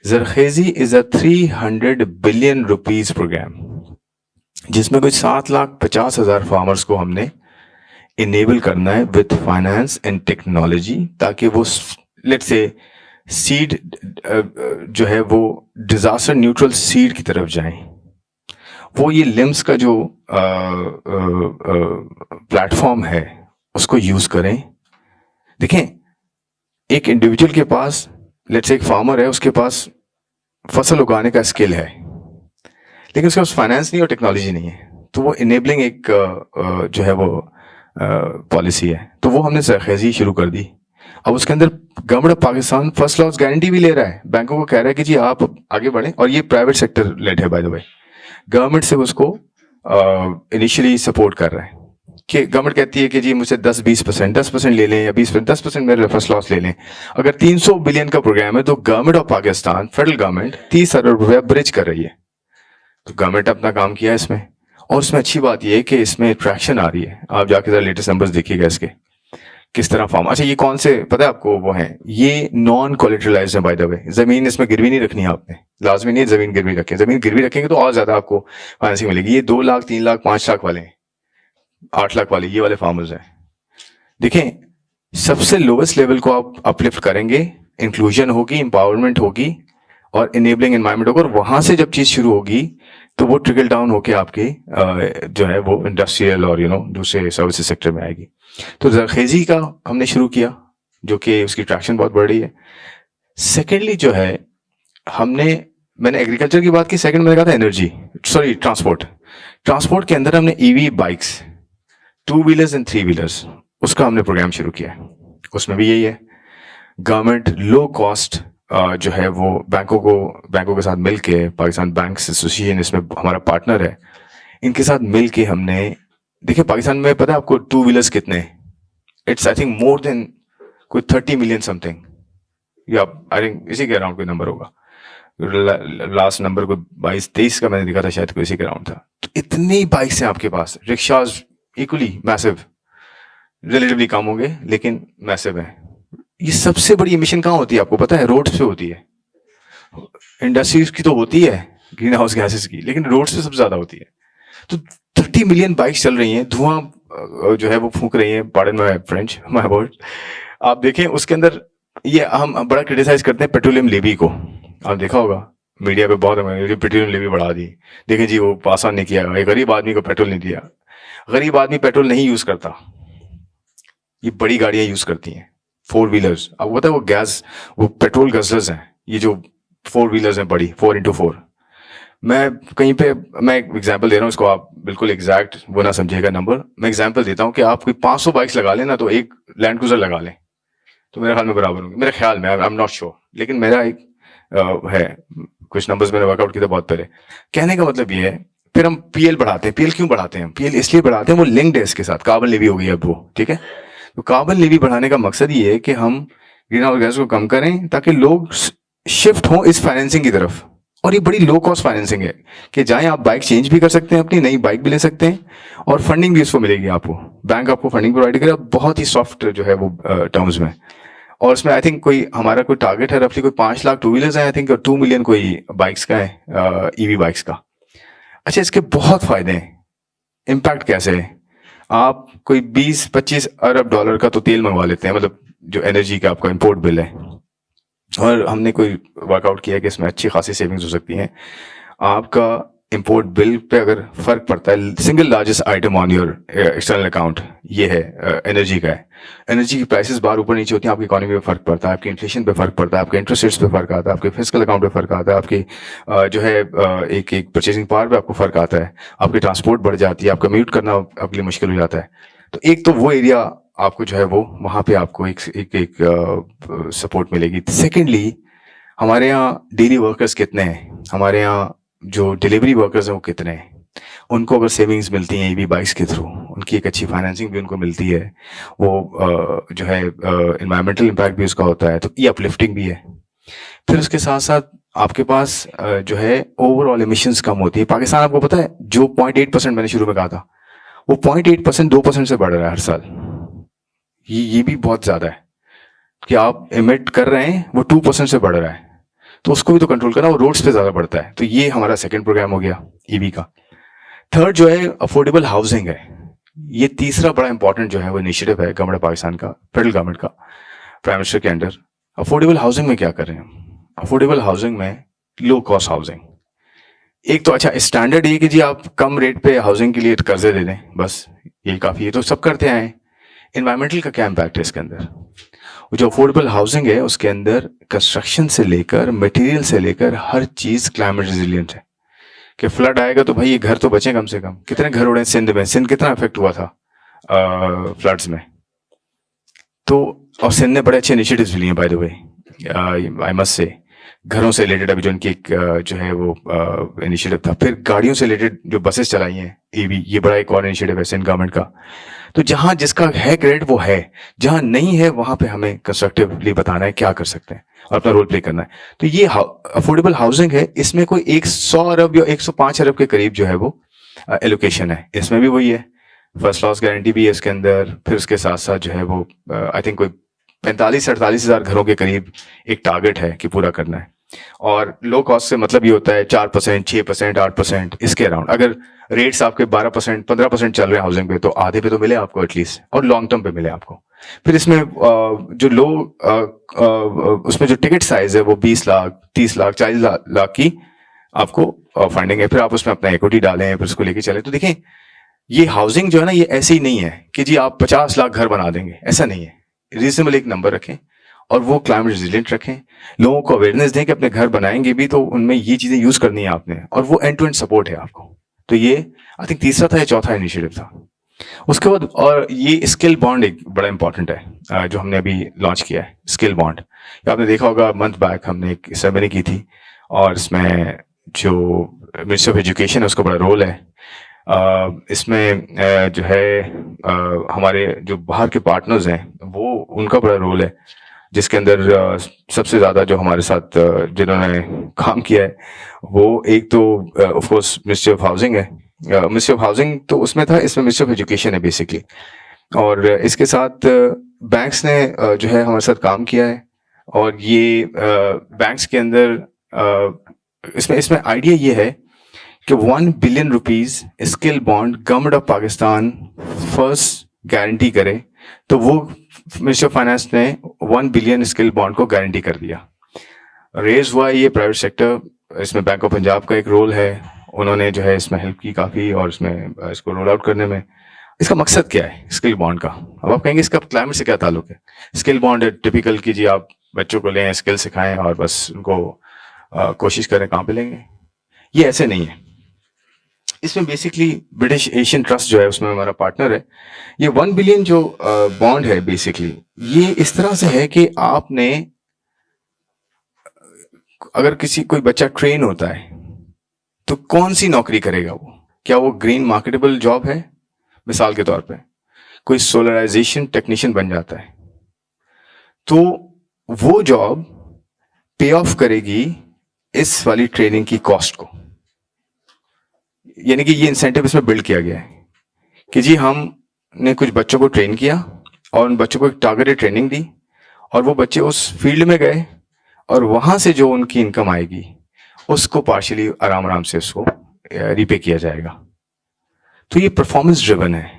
Zarkhezi is a 300 billion rupees programme, जिसमें कुछ 7,50,000 फार्मर्स को हमने इनेबल करना है विद फाइनेंस एंड टेक्नोलॉजी, ताकि वो लेट्स से सीड जो है वो डिजास्टर न्यूट्रल सीड की तरफ जाएं। वो ये लिम्स का जो प्लेटफॉर्म है उसको यूज करें। देखें, एक इंडिविजुअल के पास, लेट्स से एक फार्मर है, उसके पास फसल उगाने का स्किल है, लेकिन उसके पास फाइनेंस नहीं और टेक्नोलॉजी नहीं है। तो वो इनेबलिंग एक जो है वो पॉलिसी है, तो वो हमने सरखेजी शुरू कर दी। अब उसके अंदर government of Pakistan first loss guarantee भी ले रहा है, बैंकों को कह रहा है कि जी आप आगे बढ़ें, और ये प्राइवेट सेक्टर लेड है बाय द वे। गवर्नमेंट से उसको इनिशियली सपोर्ट कर रहा है कि गवर्नमेंट कहती है कि जी मुझसे 10% ले लें या 10% मेरे फर्स्ट लॉस ले लें। अगर 300 बिलियन का प्रोग्राम है तो government of Pakistan, federal government 30 अरब रुपया ब्रिज कर रही है। तो गवर्नमेंट अपना काम किया है इसमें, और इसमें अच्छी बात यह है कि इसमें ट्रैक्शन आ रही है। आप जाके जरा लेटेस्ट नंबर्स देखिएगा इसके, किस तरह फार्म। अच्छा, ये कौन से पता है आपको? वो हैं, ये नॉन कोलेटरलाइज्ड है बाय द वे। जमीन इसमें गिरवी नहीं रखनी है आपने, लाजमी नहीं है जमीन गिरवी रखें। जमीन गिरवी रखेंगे तो और ज्यादा आपको फाइनेंसिंग मिलेगी। ये 2 लाख, 3 लाख, 5 लाख वाले हैं, 8 लाख वाले, ये वाले फार्मर्स हैं। देखें, सबसे लोवेस्ट लेवल को आप अपलिफ्ट करेंगे, इंक्लूजन होगी, एम्पावरमेंट होगी और इनेबलिंग एनवायरमेंट होगा, और वहां से जब चीज शुरू होगी तो वो ट्रिकल डाउन होके आपके जो है वो इंडस्ट्रियल और दूसरे सर्विसेज सेक्टर में आएगी। तो जरखेजी का हमने शुरू किया, जो कि उसकी ट्रैक्शन बहुत बढ़ रही है। सेकेंडली जो है मैंने एग्रीकल्चर की बात की, सेकंड मैंने कहा था एनर्जी, सॉरी ट्रांसपोर्ट के अंदर हमने EV bikes, 2 wheelers and 3 wheelers, उसका हमने प्रोग्राम शुरू किया है। उसमें भी यही है, गवर्नमेंट लो कॉस्ट जो है वो बैंकों के साथ मिलके, पाकिस्तान बैंक्स एसोसिएशन इसमें हमारा पार्टनर है, इनके साथ मिलके हमने, देखिए पाकिस्तान में पता है आपको 2 व्हीलर्स कितने हैं? It's I think more than कोई 30 मिलियन समथिंग, या आई थिंक इसी के अराउंड कोई नंबर होगा। लास्ट नंबर को 22-23 का मैंने देखा था, शायद कोई इसी के अराउंड था। तो इतनी बाइक्स हैं आपके पास, रिक्शाज इक्वली मैसिव, रिलेटिवली कम होंगे लेकिन मैसिव है। ये सबसे बड़ी एमिशन कहाँ होती है आपको पता है? रोड्स पे होती है। इंडस्ट्रीज की तो होती है ग्रीन हाउस गैसेस की, लेकिन रोड्स पे सबसे ज्यादा होती है। तो 30 मिलियन बाइक्स चल रही हैं, धुआं जो है वो फूंक रही है, pardon my French, my word. आप देखें उसके अंदर, ये हम बड़ा क्रिटिसाइज करते हैं पेट्रोलियम लेवी को, आप देखा होगा मीडिया पे बहुत, पेट्रोलियम लेवी बढ़ा दी, देखें जी वो पास ऑन नहीं किया, गरीब आदमी को पेट्रोल नहीं दिया। गरीब आदमी पेट्रोल नहीं यूज करता, ये बड़ी गाड़ियां यूज करती हैं, 4 व्हीलर्स। अब पता है वो पेट्रोल गजलर्स हैं, ये जो फोर व्हीलर्स में पड़ी 4x4। मैं कहीं पे मैं एक एग्जांपल दे रहा हूँ, इसको आप बिल्कुल एग्जैक्ट वो ना समझिएगा नंबर। मैं एग्जांपल देता हूँ कि आप कोई 500 बाइक्स लगा लें ना, तो एक लैंड क्रूजर लगा लें तो मेरे ख्याल में बराबर होंगे, मेरे ख्याल में, आई एम नॉट श्योर, लेकिन मेरा एक है, कुछ नंबर्स मैंने वर्कआउट किया था बहुत पहले। कहने का मतलब ये है, फिर हम पीएल बढ़ाते हैं। पीएल क्यों बढ़ाते हैं? पीएल इसलिए बढ़ाते हैं, वो लिंक्ड है इसके साथ, कार्बन लेवी हो गई अब वो, ठीक है। तो कार्बन लेवी बढ़ाने का मकसद ये है कि हम ग्रीन हाउस गैस को कम करें ताकि लोग शिफ्ट हों इस फाइनेंसिंग की तरफ। और ये बड़ी लो कॉस्ट फाइनेंसिंग है कि जाएं आप बाइक चेंज भी कर सकते हैं, अपनी नई बाइक भी ले सकते हैं, और फंडिंग भी उसको मिलेगी आपको, बैंक आपको फंडिंग प्रोवाइड करेगा बहुत ही सॉफ्ट जो है वो टर्म्स में। और उसमें आई थिंक कोई हमारा कोई टारगेट है रफली कोई 5 लाख टू व्हीलर्स है आई थिंक, और 2 मिलियन कोई बाइक्स का है, ईवी बाइक्स का। अच्छा, इसके बहुत फायदे हैं। इम्पैक्ट कैसे है? आप कोई 20-25 अरब डॉलर का तो तेल मंगवा लेते हैं, मतलब जो एनर्जी का आपका इंपोर्ट बिल है, और हमने कोई वर्कआउट किया कि इसमें अच्छी खासी सेविंग्स हो सकती हैं। आपका इंपोर्ट बिल पे अगर फर्क पड़ता है, single largest item on your external account ये है, एनर्जी का है। एनर्जी की प्राइसेस बार ऊपर नीचे होती हैं, आपकी इकोनॉमी पे फर्क पड़ता है, आपकी इन्फ्लेशन पे फर्क पड़ता है, आपके इंटरेस्ट रेट्स पे फर्क आता है, आपके फिजिकल अकाउंट पे फर्क आता है, आपकी जो है एक एक परचेसिंग पावर पे आपको फर्क आता है, आपकी ट्रांसपोर्ट बढ़ जाती है, आपका कम्यूट करना आपके लिए मुश्किल हो जाता है। तो एक तो वो एरिया आपको जो है वो वहाँ पे आपको एक सपोर्ट मिलेगी। सेकेंडली, हमारे यहाँ डेली वर्कर्स कितने हैं, हमारे यहाँ जो डिलीवरी वर्कर्स हैं वो कितने हैं, उनको अगर सेविंग्स मिलती हैं ईवी बाइक्स के थ्रू, उनकी एक अच्छी फाइनेंसिंग भी उनको मिलती है, वो जो है एनवायरमेंटल इम्पैक्ट भी उसका होता है, तो ये अपलिफ्टिंग भी है। फिर उसके साथ साथ आपके पास जो है ओवरऑल एमिशंस कम होती है। पाकिस्तान आपको पता है जो 0.8% मैंने शुरू में कहा था, वो 0.8% 2% से बढ़ रहा है हर साल। ये भी बहुत ज्यादा है कि आप एमिट कर रहे हैं, वो 2% से बढ़ रहा है, तो उसको भी तो कंट्रोल करना, वो रोड्स पे ज्यादा बढ़ता है। तो ये हमारा सेकंड प्रोग्राम हो गया ईवी का। थर्ड जो है अफोर्डेबल हाउसिंग है। ये तीसरा बड़ा इंपॉर्टेंट जो है वो इनिशिएटिव है गवर्नमेंट ऑफ पाकिस्तान का, फेडरल गवर्नमेंट का, प्राइम मिनिस्टर के अंडर। अफोर्डेबल हाउसिंग में क्या कर रहे हैं? अफोर्डेबल हाउसिंग में लो कॉस्ट हाउसिंग। एक तो अच्छा स्टैंडर्ड ये कि जी आप कम रेट पे हाउसिंग के लिए कर्जे दे दें, बस ये काफी है, तो सब करते आए। एनवायरमेंटल का क्या इम्पैक्ट है इसके अंदर? जो अफोर्डेबल हाउसिंग है उसके अंदर कंस्ट्रक्शन से लेकर मटेरियल से लेकर हर चीज क्लाइमेट रेजिलिएंट है कि फ्लड आएगा तो भाई ये घर तो बचे कम से कम। कितने घर उड़े सिंध में? सिंध कितना इफेक्ट हुआ था फ्लड्स में? तो और सिंध ने बड़े अच्छे इनिशिएटिव्स लिए bye the way, I must say. घरों से रिलेटेड अभी जो उनकी एक जो है वो इनिशिएटिव था। फिर गाड़ियों से रिलेटेड जो बसेस चलाई हैं ईवी, ये बड़ा एक और इनिशिएटिव है सिंध गवर्नमेंट का। तो जहां जिसका है क्रेडिट वो है, जहां नहीं है वहां पे हमें कंस्ट्रक्टिवली बताना है क्या कर सकते हैं और अपना रोल प्ले करना है। तो ये अफोर्डेबल हाउसिंग है, इसमें कोई 100 अरब या 105 अरब के करीब जो है वो एलोकेशन है। इसमें भी वही है, फर्स्ट लॉस गारंटी भी है इसके अंदर। फिर उसके साथ साथ जो है वो आई थिंक कोई 45-48 हजार घरों के करीब एक टारगेट है कि पूरा करना है। और लो कॉस्ट से मतलब ये होता है 4%, 6%, 8% इसके अराउंड। अगर रेट्स आपके 12%, 15% चल रहे हैं हाउसिंग पे, तो आधे पे तो मिले आपको एटलीस्ट, और लॉन्ग टर्म पे मिले आपको। फिर इसमें जो लो उसमें जो टिकट साइज है वो 20 लाख, 30 लाख, 40 लाख की आपको फंडिंग है। फिर आप उसमें अपना इक्विटी डालें, फिर उसको लेके चले। तो देखें, ये हाउसिंग जो है ना, ये ऐसे ही नहीं है कि जी आप 50 लाख घर बना देंगे, ऐसा नहीं है। रीजनेबल एक नंबर रखें और वो क्लाइमेट रेजिलिएंट रखें, लोगों को अवेयरनेस दें कि अपने घर बनाएंगे भी तो उनमें ये चीजें यूज करनी है आपने, और वो एंड टू एंड सपोर्ट है आपको। तो ये आई थिंक तीसरा था या चौथा इनिशिएटिव था। उसके बाद और ये स्किल बॉन्ड एक बड़ा इंपॉर्टेंट है जो हमने अभी लॉन्च किया है, स्किल बॉन्ड। आपने देखा होगा मंथ बैक हमने एक सेरेमनी की थी, और इसमें जो मिनिस्टर ऑफ एजुकेशन है उसका बड़ा रोल है। इसमें जो है हमारे जो बाहर के पार्टनर्स हैं वो उनका बड़ा रोल है, जिसके अंदर सबसे ज्यादा जो हमारे साथ जिन्होंने काम किया है वो एक तो of course ministry of housing है। मिनिस्ट्री ऑफ हाउसिंग तो उसमें था, इसमें मिनिस्ट्री ऑफ एजुकेशन है बेसिकली। और इसके साथ बैंक्स ने जो है हमारे साथ काम किया है। और ये बैंक्स के अंदर इसमें आइडिया ये है कि 1 billion rupees skill bond government of Pakistan first guarantee करे, तो वो मिनिस्टर ऑफ फाइनेंस ने 1 बिलियन स्किल बॉन्ड को गारंटी कर दिया। रेज हुआ ये प्राइवेट सेक्टर, इसमें बैंक ऑफ पंजाब का एक रोल है, उन्होंने जो है इसमें हेल्प की काफी, और इसमें इसको रोल आउट करने में। इसका मकसद क्या है स्किल बॉन्ड का? अब आप कहेंगे इसका क्लाइमेट से क्या ताल्लुक है? स्किल बॉन्ड है टिपिकल की जी आप बच्चों को लें, स्किल सिखाएं और बस उनको कोशिश करें कहाँ पे लेंगे, ये ऐसे नहीं है। इसमें बेसिकली ब्रिटिश एशियन ट्रस्ट जो है उसमें हमारा पार्टनर है। ये 1 बिलियन जो बॉन्ड है बेसिकली ये इस तरह से है कि आपने अगर कोई बच्चा ट्रेन होता है तो कौन सी नौकरी करेगा वो, क्या वो ग्रीन मार्केटेबल जॉब है? मिसाल के तौर पे कोई सोलराइजेशन टेक्नीशियन बन जाता है तो वो जॉब पे ऑफ करेगी इस वाली ट्रेनिंग की कॉस्ट को। यानी कि ये इंसेंटिव इसमें बिल्ड किया गया है कि जी हमने कुछ बच्चों को ट्रेन किया और उन बच्चों को एक टारगेटेड ट्रेनिंग दी और वो बच्चे उस फील्ड में गए और वहां से जो उनकी इनकम आएगी उसको पार्शियली आराम आराम से उसको रीपे किया जाएगा। तो ये परफॉर्मेंस ड्रिवन है,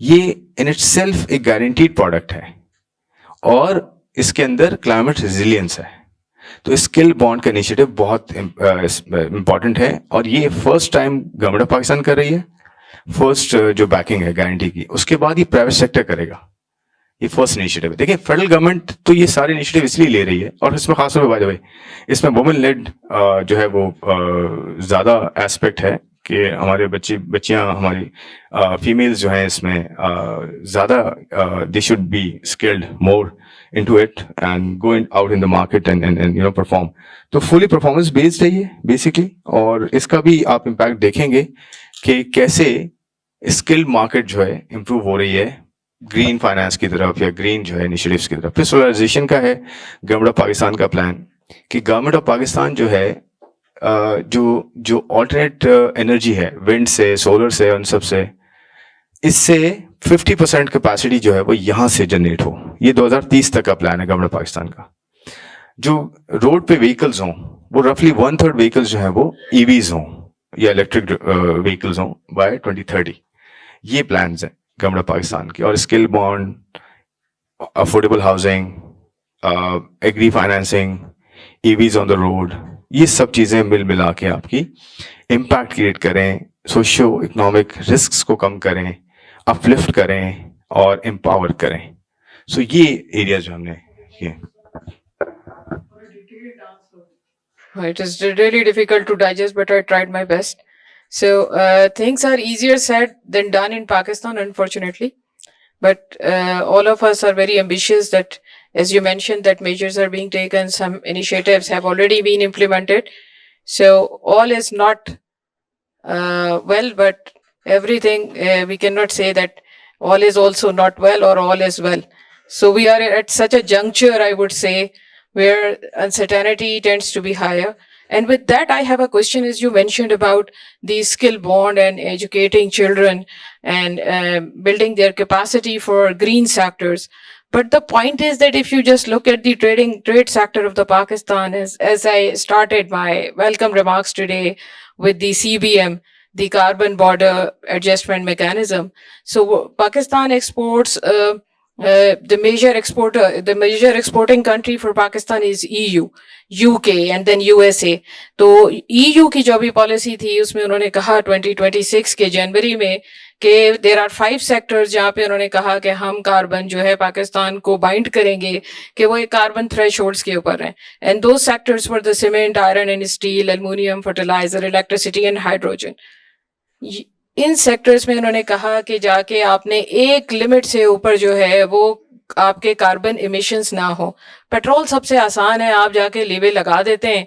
ये इन इटसेल्फ एक गारंटीड प्रोडक्ट है और इसके अंदर क्लाइमेट रेजिलियंस है। तो स्किल बॉन्ड का इनिशिएटिव बहुत इंपॉर्टेंट है और ये first time government of Pakistan कर रही है। फर्स्ट जो बैकिंग है गारंटी की, उसके बाद ये प्राइवेट सेक्टर करेगा। ये फर्स्ट इनिशिएटिव है। देखिए फेडरल गवर्नमेंट तो ये सारे इनिशिएटिव इसलिए ले रही है और इसमें खासतौर पर बाय द वे इसमें वुमेन लेड जो है वो ज्यादा एस्पेक्ट है कि हमारे बच्चियां हमारी फीमेल्स जो हैं इसमें ज्यादा they should be skilled more into it and go out in the market and perform। तो fully performance based है ये basically और इसका भी आप impact देखेंगे कि कैसे skill market जो है improve हो रही है green finance की तरफ या green जो है initiatives की तरफ। फिर सोलराइजेशन का है गवर्नमेंट ऑफ पाकिस्तान का प्लान कि गवर्नमेंट ऑफ पाकिस्तान जो है जो ऑल्टरनेट एनर्जी है विंड से सोलर से उन सब से इससे 50% कैपेसिटी जो है वो यहां से जनरेट हो। ये 2030 तक का प्लान है गवर्नमेंट ऑफ पाकिस्तान का। जो रोड पे व्हीकल्स हों वो रफली 1/3 व्हीकल्स जो है वो ईवीज हों या इलेक्ट्रिक व्हीकल्स हों बाय 2030। ये प्लान्स हैं गवर्नमेंट ऑफ पाकिस्तान के। और skill bond, affordable housing, agri financing, EVs on the road, ये सब चीजें मिल मिला के आपकी इम्पैक्ट क्रिएट करें, सोशियो इकोनॉमिक रिस्क को कम करें, अपलिफ्ट करें और एम्पावर करें। सो ये एरिया जो हमने ये It is really difficult to digest, but I tried my best. So things are easier said than done in Pakistan, unfortunately. But all of us are very ambitious that, as you mentioned, that measures are being taken. Some initiatives have already been implemented. So all is not well, but everything, we cannot say that all is also not well or all is well. So we are at such a juncture, I would say, where uncertainty tends to be higher. And with that, I have a question, as you mentioned about the skill bond and educating children and building their capacity for green sectors. But the point is that if you just look at the trade sector of the Pakistan, as I started my welcome remarks today with the CBM, the carbon border adjustment mechanism. So Pakistan exports, the major exporting country for Pakistan is EU, UK and then USA. तो EU की जो भी policy थी उसमें उन्होंने कहा 2026 के जनवरी में कि there are 5 sectors जहाँ पे उन्होंने कहा कि हम कार्बन जो है पाकिस्तान को बाइंड करेंगे कि वो एक कार्बन थ्रेशोल्ड्स के ऊपर हैं। And those sectors were the cement, iron and steel, aluminium, fertilizer, electricity and hydrogen. In sectors में उन्होंने कहा कि जाके आपने एक लिमिट से ऊपर जो है वो आपके कार्बन इमिशंस ना हो। पेट्रोल सबसे आसान है, आप जाके लीवे लगा देते हैं,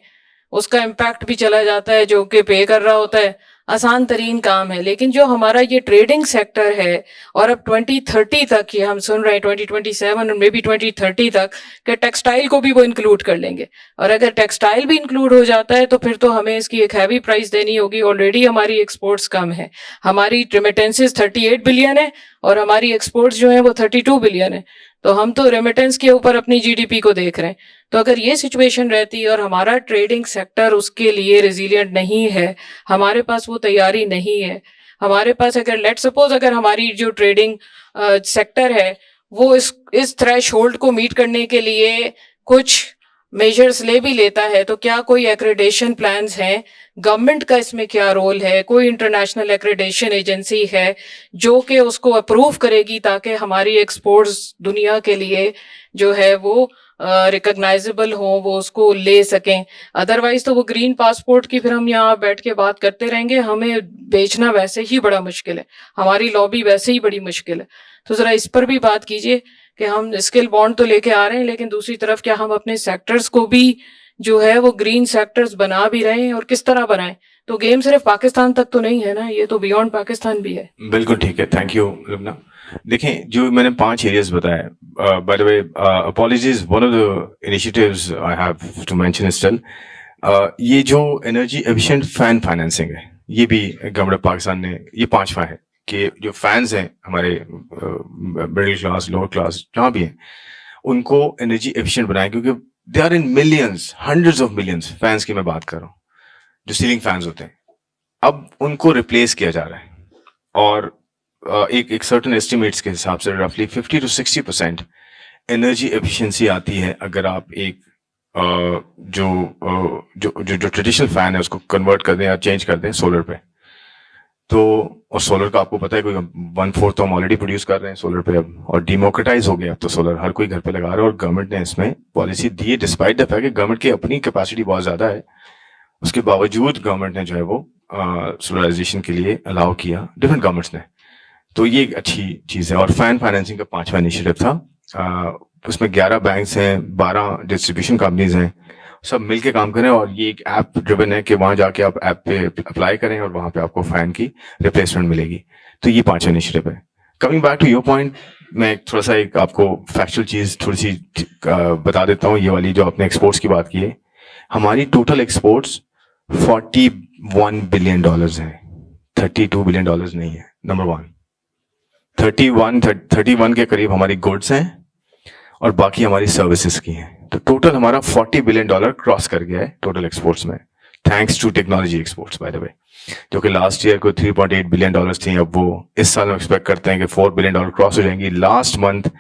उसका इम्पैक्ट भी चला जाता है, जो कि पे कर रहा होता है, आसान तरीन काम है। लेकिन जो हमारा ये ट्रेडिंग सेक्टर है और अब 2030 तक ये हम सुन रहे हैं 2027 और मे बी 2030 तक कि टेक्सटाइल को भी वो इंक्लूड कर लेंगे। और अगर टेक्सटाइल भी इंक्लूड हो जाता है तो फिर तो हमें इसकी एक हैवी प्राइस देनी होगी। ऑलरेडी हमारी एक्सपोर्ट्स कम है, हमारी रेमिटेंसेस 38 बिलियन है और हमारी एक्सपोर्ट्स जो है वो 32 बिलियन है। तो हम तो रेमिटेंस के ऊपर अपनी जीडीपी को देख रहे हैं। तो अगर ये सिचुएशन रहती है और हमारा ट्रेडिंग सेक्टर उसके लिए रेजिलिएंट नहीं है, हमारे पास वो तैयारी नहीं है, हमारे पास अगर लेट सपोज अगर हमारी जो ट्रेडिंग सेक्टर है वो इस थ्रेशोल्ड को मीट करने के लिए कुछ मेजर्स ले भी लेता है, तो क्या कोई एक्रेडिटेशन प्लान्स हैं? गवर्नमेंट का इसमें क्या रोल है? कोई इंटरनेशनल एक्रेडिटेशन एजेंसी है जो कि उसको अप्रूव करेगी ताकि हमारी एक्सपोर्ट्स दुनिया के लिए जो है वो रिकॉग्नाइजेबल हो, वो उसको ले सकें। अदरवाइज तो वो ग्रीन पासपोर्ट की फिर हम यहाँ बैठ के बात करते रहेंगे, हमें बेचना वैसे ही बड़ा मुश्किल है, हमारी लॉबी वैसे ही बड़ी मुश्किल है। तो जरा इस पर भी बात कीजिए कि हम स्किल बॉन्ड तो लेके आ रहे हैं, लेकिन दूसरी तरफ क्या हम अपने सेक्टर्स को भी जो है वो ग्रीन सेक्टर्स बना भी रहे हैं, और किस तरह बनाएं? तो गेम सिर्फ पाकिस्तान तक तो नहीं है ना, ये तो बियॉन्ड पाकिस्तान भी है। बिल्कुल ठीक है, थैंक यू लुबना। देखें, जो मैंने 5 एरियाज बताए, by the way apologies, one of the initiatives I have to mention still, ये जो एनर्जी एफिशिएंट फैन फाइनेंसिंग है, ये भी गवर्नमेंट ऑफ पाकिस्तान ने, ये 5वां है कि जो फैंस हैं हमारे मिडिल क्लास, लोअर क्लास, जहाँ भी हैं, उनको एनर्जी एफिशिएंट बनाएं, क्योंकि they are in millions, hundreds of millions fans की मैं बात कर रहा हूँ, जो सीलिंग फैंस होते हैं। अब उनको रिप्लेस किया जा रहा है, और एक सर्टेन एस्टिमेट्स के हिसाब से रफली 50 to 60% एनर्जी एफिशिएंसी आती है अगर आप एक जो ट्रेडिशनल फैन है उसको कन्वर्ट कर दें या चेंज कर दें सोलर पे। तो और सोलर का आपको पता है, कोई 1/4 तो हम ऑलरेडी प्रोड्यूस कर रहे हैं सोलर पे अब, और डिमोक्रेटाइज हो गया अब तो सोलर, हर कोई घर पे लगा रहा है, और गवर्नमेंट ने इसमें पॉलिसी दी है, डिस्पाइट द फैक्ट कि गवर्नमेंट की अपनी कैपेसिटी बहुत ज्यादा है, उसके बावजूद गवर्नमेंट ने जो है वो सोलराइजेशन के लिए अलाउ किया, डिफरेंट गवर्नमेंट्स ने। तो ये एक अच्छी चीज है। और फैन फाइनेंसिंग का 5वां इनिशिएटिव था, उसमें 11 बैंक्स हैं, 12 डिस्ट्रीब्यूशन कंपनीज हैं, सब मिलके काम करें, और ये एक ऐप ड्रिवन है कि वहां जाके आप ऐप पे अप्लाई करें और वहां पे आपको फैन की रिप्लेसमेंट मिलेगी। तो ये 5वां इनिशिएटिव है। Coming back to your point, मैं थोड़ा सा एक आपको फैक्चुअल चीज थोड़ी सी बता देता हूँ, ये वाली जो आपने एक्सपोर्ट्स की बात की है, हमारी टोटल एक्सपोर्ट्स $41 बिलियन है, $32 बिलियन नहीं है। नंबर 1, 31 के करीब हमारी गुड्स हैं और बाकी हमारी सर्विसेज की हैं। तो टोटल हमारा $40 बिलियन क्रॉस कर गया है टोटल एक्सपोर्ट्स में, thanks to technology exports by the way, जो कि लास्ट ईयर को $3.8 बिलियन थी, अब वो इस साल हम एक्सपेक्ट करते हैं कि $4 बिलियन क्रॉस हो जाएंगी। Last month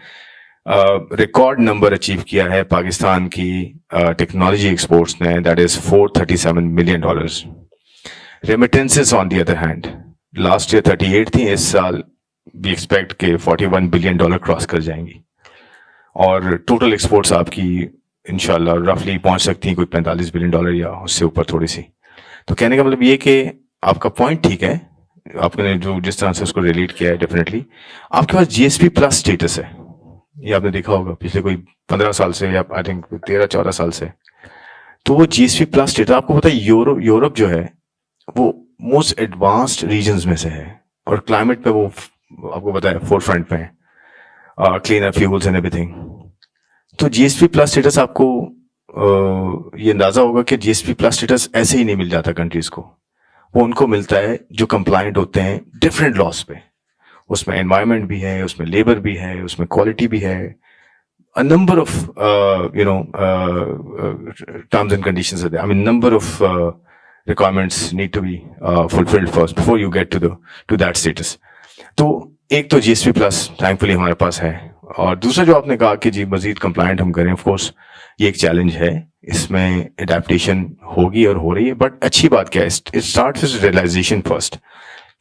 record number achieve किया है पाकिस्तान की टेक्नोलॉजी एक्सपोर्ट्स ने, that is $437 million. Remittances on the other hand last year 38 थी, इस साल वी एक्सपेक्ट के $41 बिलियन क्रॉस कर जाएंगी, और टोटल एक्सपोर्ट्स आपकी इंशाल्लाह रफली पहुंच सकती हैं कोई $45 बिलियन या उससे ऊपर थोड़ी सी। तो कहने का मतलब ये कि आपका पॉइंट ठीक है, आपने जो जिस तरह से उसको रिलेट किया है, डेफिनेटली आपके पास GSP प्लस स्टेटस है, ये आपने देखा होगा पिछले कोई 15 साल से या आई थिंक 13-14 साल से। तो वो GSP प्लस स्टेटस, आपको पता है यूरोप जो है वो मोस्ट एडवांस्ड रीजन्स में से है, और क्लाइमेट पे वो आपको पता है फोर फ्रंट पे है, क्लीनर फ्यूल्स एंड एवरीथिंग। तो GSP प्लस स्टेटस आपको ये अंदाजा होगा कि GSP प्लस स्टेटस ऐसे ही नहीं मिल जाता कंट्रीज को, वो उनको मिलता है जो कंप्लायंट होते हैं डिफरेंट लॉस पे, उसमें एनवायरनमेंट भी है, उसमें लेबर भी है, उसमें क्वालिटी भी है, a number of terms and conditions are there. I mean, number of requirements need to be fulfilled first before you get to that status. तो एक तो GSP प्लस थैंकफुली हमारे पास है, और दूसरा जो आपने कहा कि जी मजीद कंप्लायंट हम करें, ऑफ कोर्स ये एक चैलेंज है, इसमें एडेप्टेशन होगी और हो रही है, बट अच्छी बात क्या है, it starts with realisation first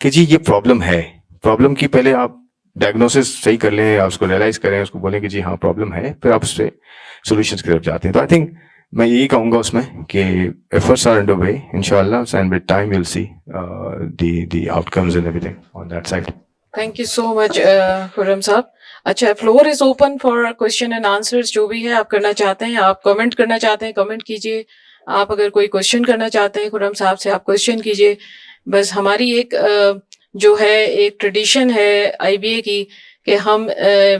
कि जी ये प्रॉब्लम है, प्रॉब्लम की पहले आप डायग्नोसिस सही कर लें, आप उसको रियलाइज करें, उसको बोलें कि जी हाँ प्रॉब्लम है, फिर आप उससे सॉल्यूशंस की तरफ जाते हैं। तो आई थिंक मैं यही कहूंगा उसमें कि एफर्ट्स आर अंडर वे, इंशाल्लाह and with time you will see the outcomes and everything on that side. Thank you so much Khurram साहब। अच्छा, floor is open for question and answers, जो भी है आप करना चाहते हैं, आप कमेंट करना चाहते हैं कमेंट कीजिए, आप अगर कोई क्वेश्चन करना चाहते हैं खुर्रम साहब से आप क्वेश्चन कीजिए। बस हमारी एक जो है एक ट्रेडिशन है IBA की कि हम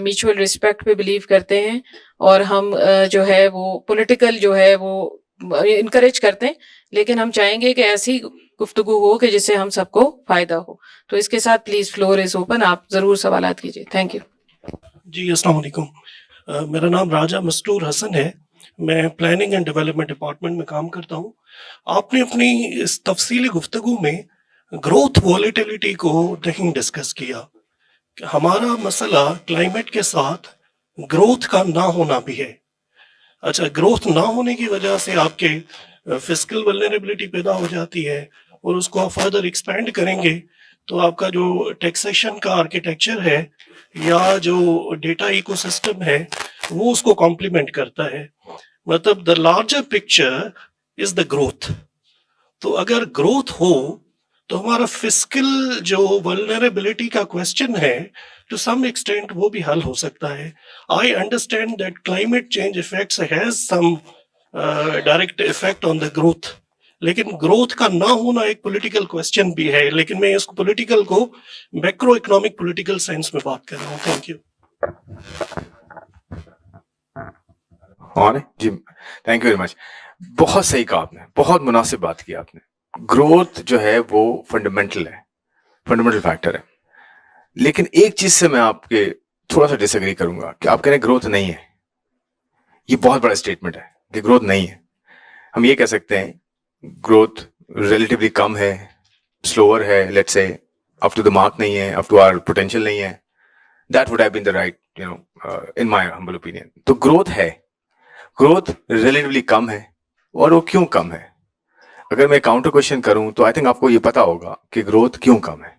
म्यूचुअल रिस्पेक्ट पे बिलीव करते हैं, और हम जो है वो पॉलिटिकल जो है वो इनकरेज करते हैं, लेकिन हम चाहेंगे कि ऐसी गुफ्तगू हो कि जिससे हम सबको फायदा हो। तो इसके साथ प्लीज फ्लोर इज ओपन, आप जरूर सवालात कीजिए। थैंक यू जी। अस्सलाम वालेकुम, मेरा नाम राजा मस्तूर हसन है, मैं प्लानिंग एंड डेवलपमेंट डिपार्टमेंट में काम करता हूँ। आपने अपनी इस तफसीली गुफ्तगू में ग्रोथ वॉलेटिलिटी को नहीं डिस्कस किया। हमारा मसला क्लाइमेट के साथ ग्रोथ का ना होना भी है। अच्छा, ग्रोथ ना होने की वजह से आपके फिस्कल वल्नरेबिलिटी पैदा हो जाती है, और उसको आप फर्दर एक्सपेंड करेंगे तो आपका जो टैक्सेशन का आर्किटेक्चर है या जो डेटा इकोसिस्टम है वो उसको कॉम्प्लीमेंट करता है। मतलब the larger picture is the growth. तो अगर ग्रोथ हो तो हमारा फिस्कल जो वल्नरेबिलिटी का क्वेश्चन है टू सम एक्सटेंट वो भी हल हो सकता है। I understand that climate change effects has some direct effect on the growth, लेकिन ग्रोथ का ना होना एक पॉलिटिकल क्वेश्चन भी है, लेकिन मैं इसको पॉलिटिकल को मैक्रो इकोनॉमिक पॉलिटिकल साइंस में बात कर रहा हूँ। Thank you. और जी, थैंक यू वेरी मच। बहुत सही कहा आपने, बहुत मुनासिब बात की आपने। ग्रोथ जो है वो फंडामेंटल है, फंडामेंटल फैक्टर है। लेकिन एक चीज से मैं आपके थोड़ा सा डिसएग्री करूंगा कि आप कह रहे हैं ग्रोथ नहीं है। ये बहुत बड़ा स्टेटमेंट है कि ग्रोथ नहीं है। हम ये कह सकते हैं ग्रोथ रिलेटिवली कम है, स्लोअर है, let's say up to the mark नहीं है, अप टू आवर पोटेंशियल नहीं है। That would have been the right, in my humble opinion. तो ग्रोथ है, ग्रोथ रिलेटिवली कम है। और वो क्यों कम है? अगर मैं काउंटर क्वेश्चन करूं तो आई थिंक आपको ये पता होगा कि ग्रोथ क्यों कम है,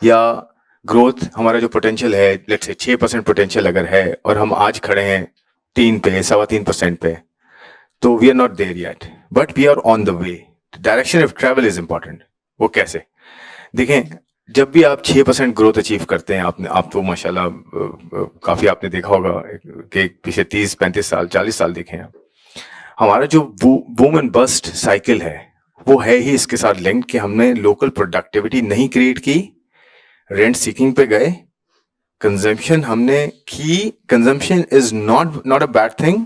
या ग्रोथ हमारा जो पोटेंशियल है, लेट्स से 6% पोटेंशियल अगर है और हम आज खड़े हैं 3 पे, 3.25% पे, तो we are not there yet, but we are on the way. Direction of travel is important. वो कैसे? देखें, जब भी आप 6% ग्रोथ अचीव करते हैं, आप तो माशाल्लाह काफी आपने देखा होगा कि पिछले 30-35 साल, 40 साल देखे हैं। हमारा जो बूम एंड बस्ट साइकिल है वो है ही इसके साथ लिंक कि हमने लोकल प्रोडक्टिविटी नहीं क्रिएट की, रेंट सीकिंग पे गए, कंजम्पशन हमने की। Consumption is not a bad thing,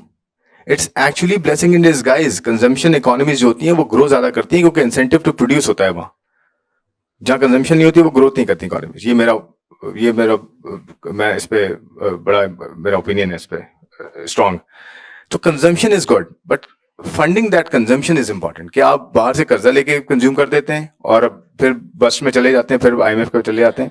it's actually blessing in disguise. Consumption economies जो होती हैं वो ग्रो ज्यादा करती हैं क्योंकि इंसेंटिव टू प्रोड्यूस होता है वहां। जहां कंजम्पशन नहीं होती है वो ग्रोथ नहीं करती इकोनॉमीज। ये मेरा मैं इस पे बड़ा मेरा ओपिनियन है इस पे स्ट्रॉन्ग। तो consumption is good, but funding that consumption is important. कि आप बाहर से कर्जा लेके कंज्यूम कर देते हैं और फिर बस्ट में चले जाते हैं, फिर IMF पे चले जाते हैं,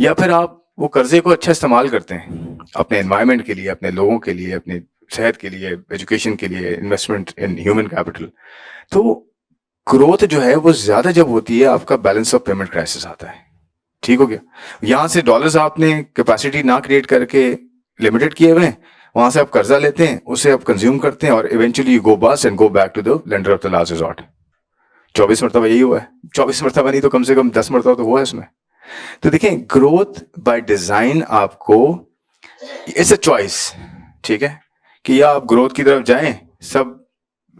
या फिर आप वो कर्जे को अच्छा इस्तेमाल करते हैं अपने एनवायरमेंट के लिए, अपने लोगों के लिए, अपनी सेहत के लिए, एजुकेशन के लिए, इन्वेस्टमेंट इन ह्यूमन कैपिटल। तो ग्रोथ जो है वो ज्यादा जब होती है, आपका बैलेंस ऑफ पेमेंट क्राइसिस आता है। ठीक हो गया? यहां से डॉलर्स आपने कैपेसिटी ना क्रिएट करके लिमिटेड किए हुए हैं, वहां से आप कर्जा लेते हैं, उसे आप कंज्यूम करते हैं और eventually you go bust and go back to the lender of the last resort. 24 मरतबा यही हुआ है। 24 मरतबा नहीं तो कम से कम 10 मरतबा तो हुआ है इसमें। तो देखें, ग्रोथ बाय डिजाइन आपको इट्स अ चॉइस, ठीक है, कि या आप ग्रोथ की तरफ जाएं, सब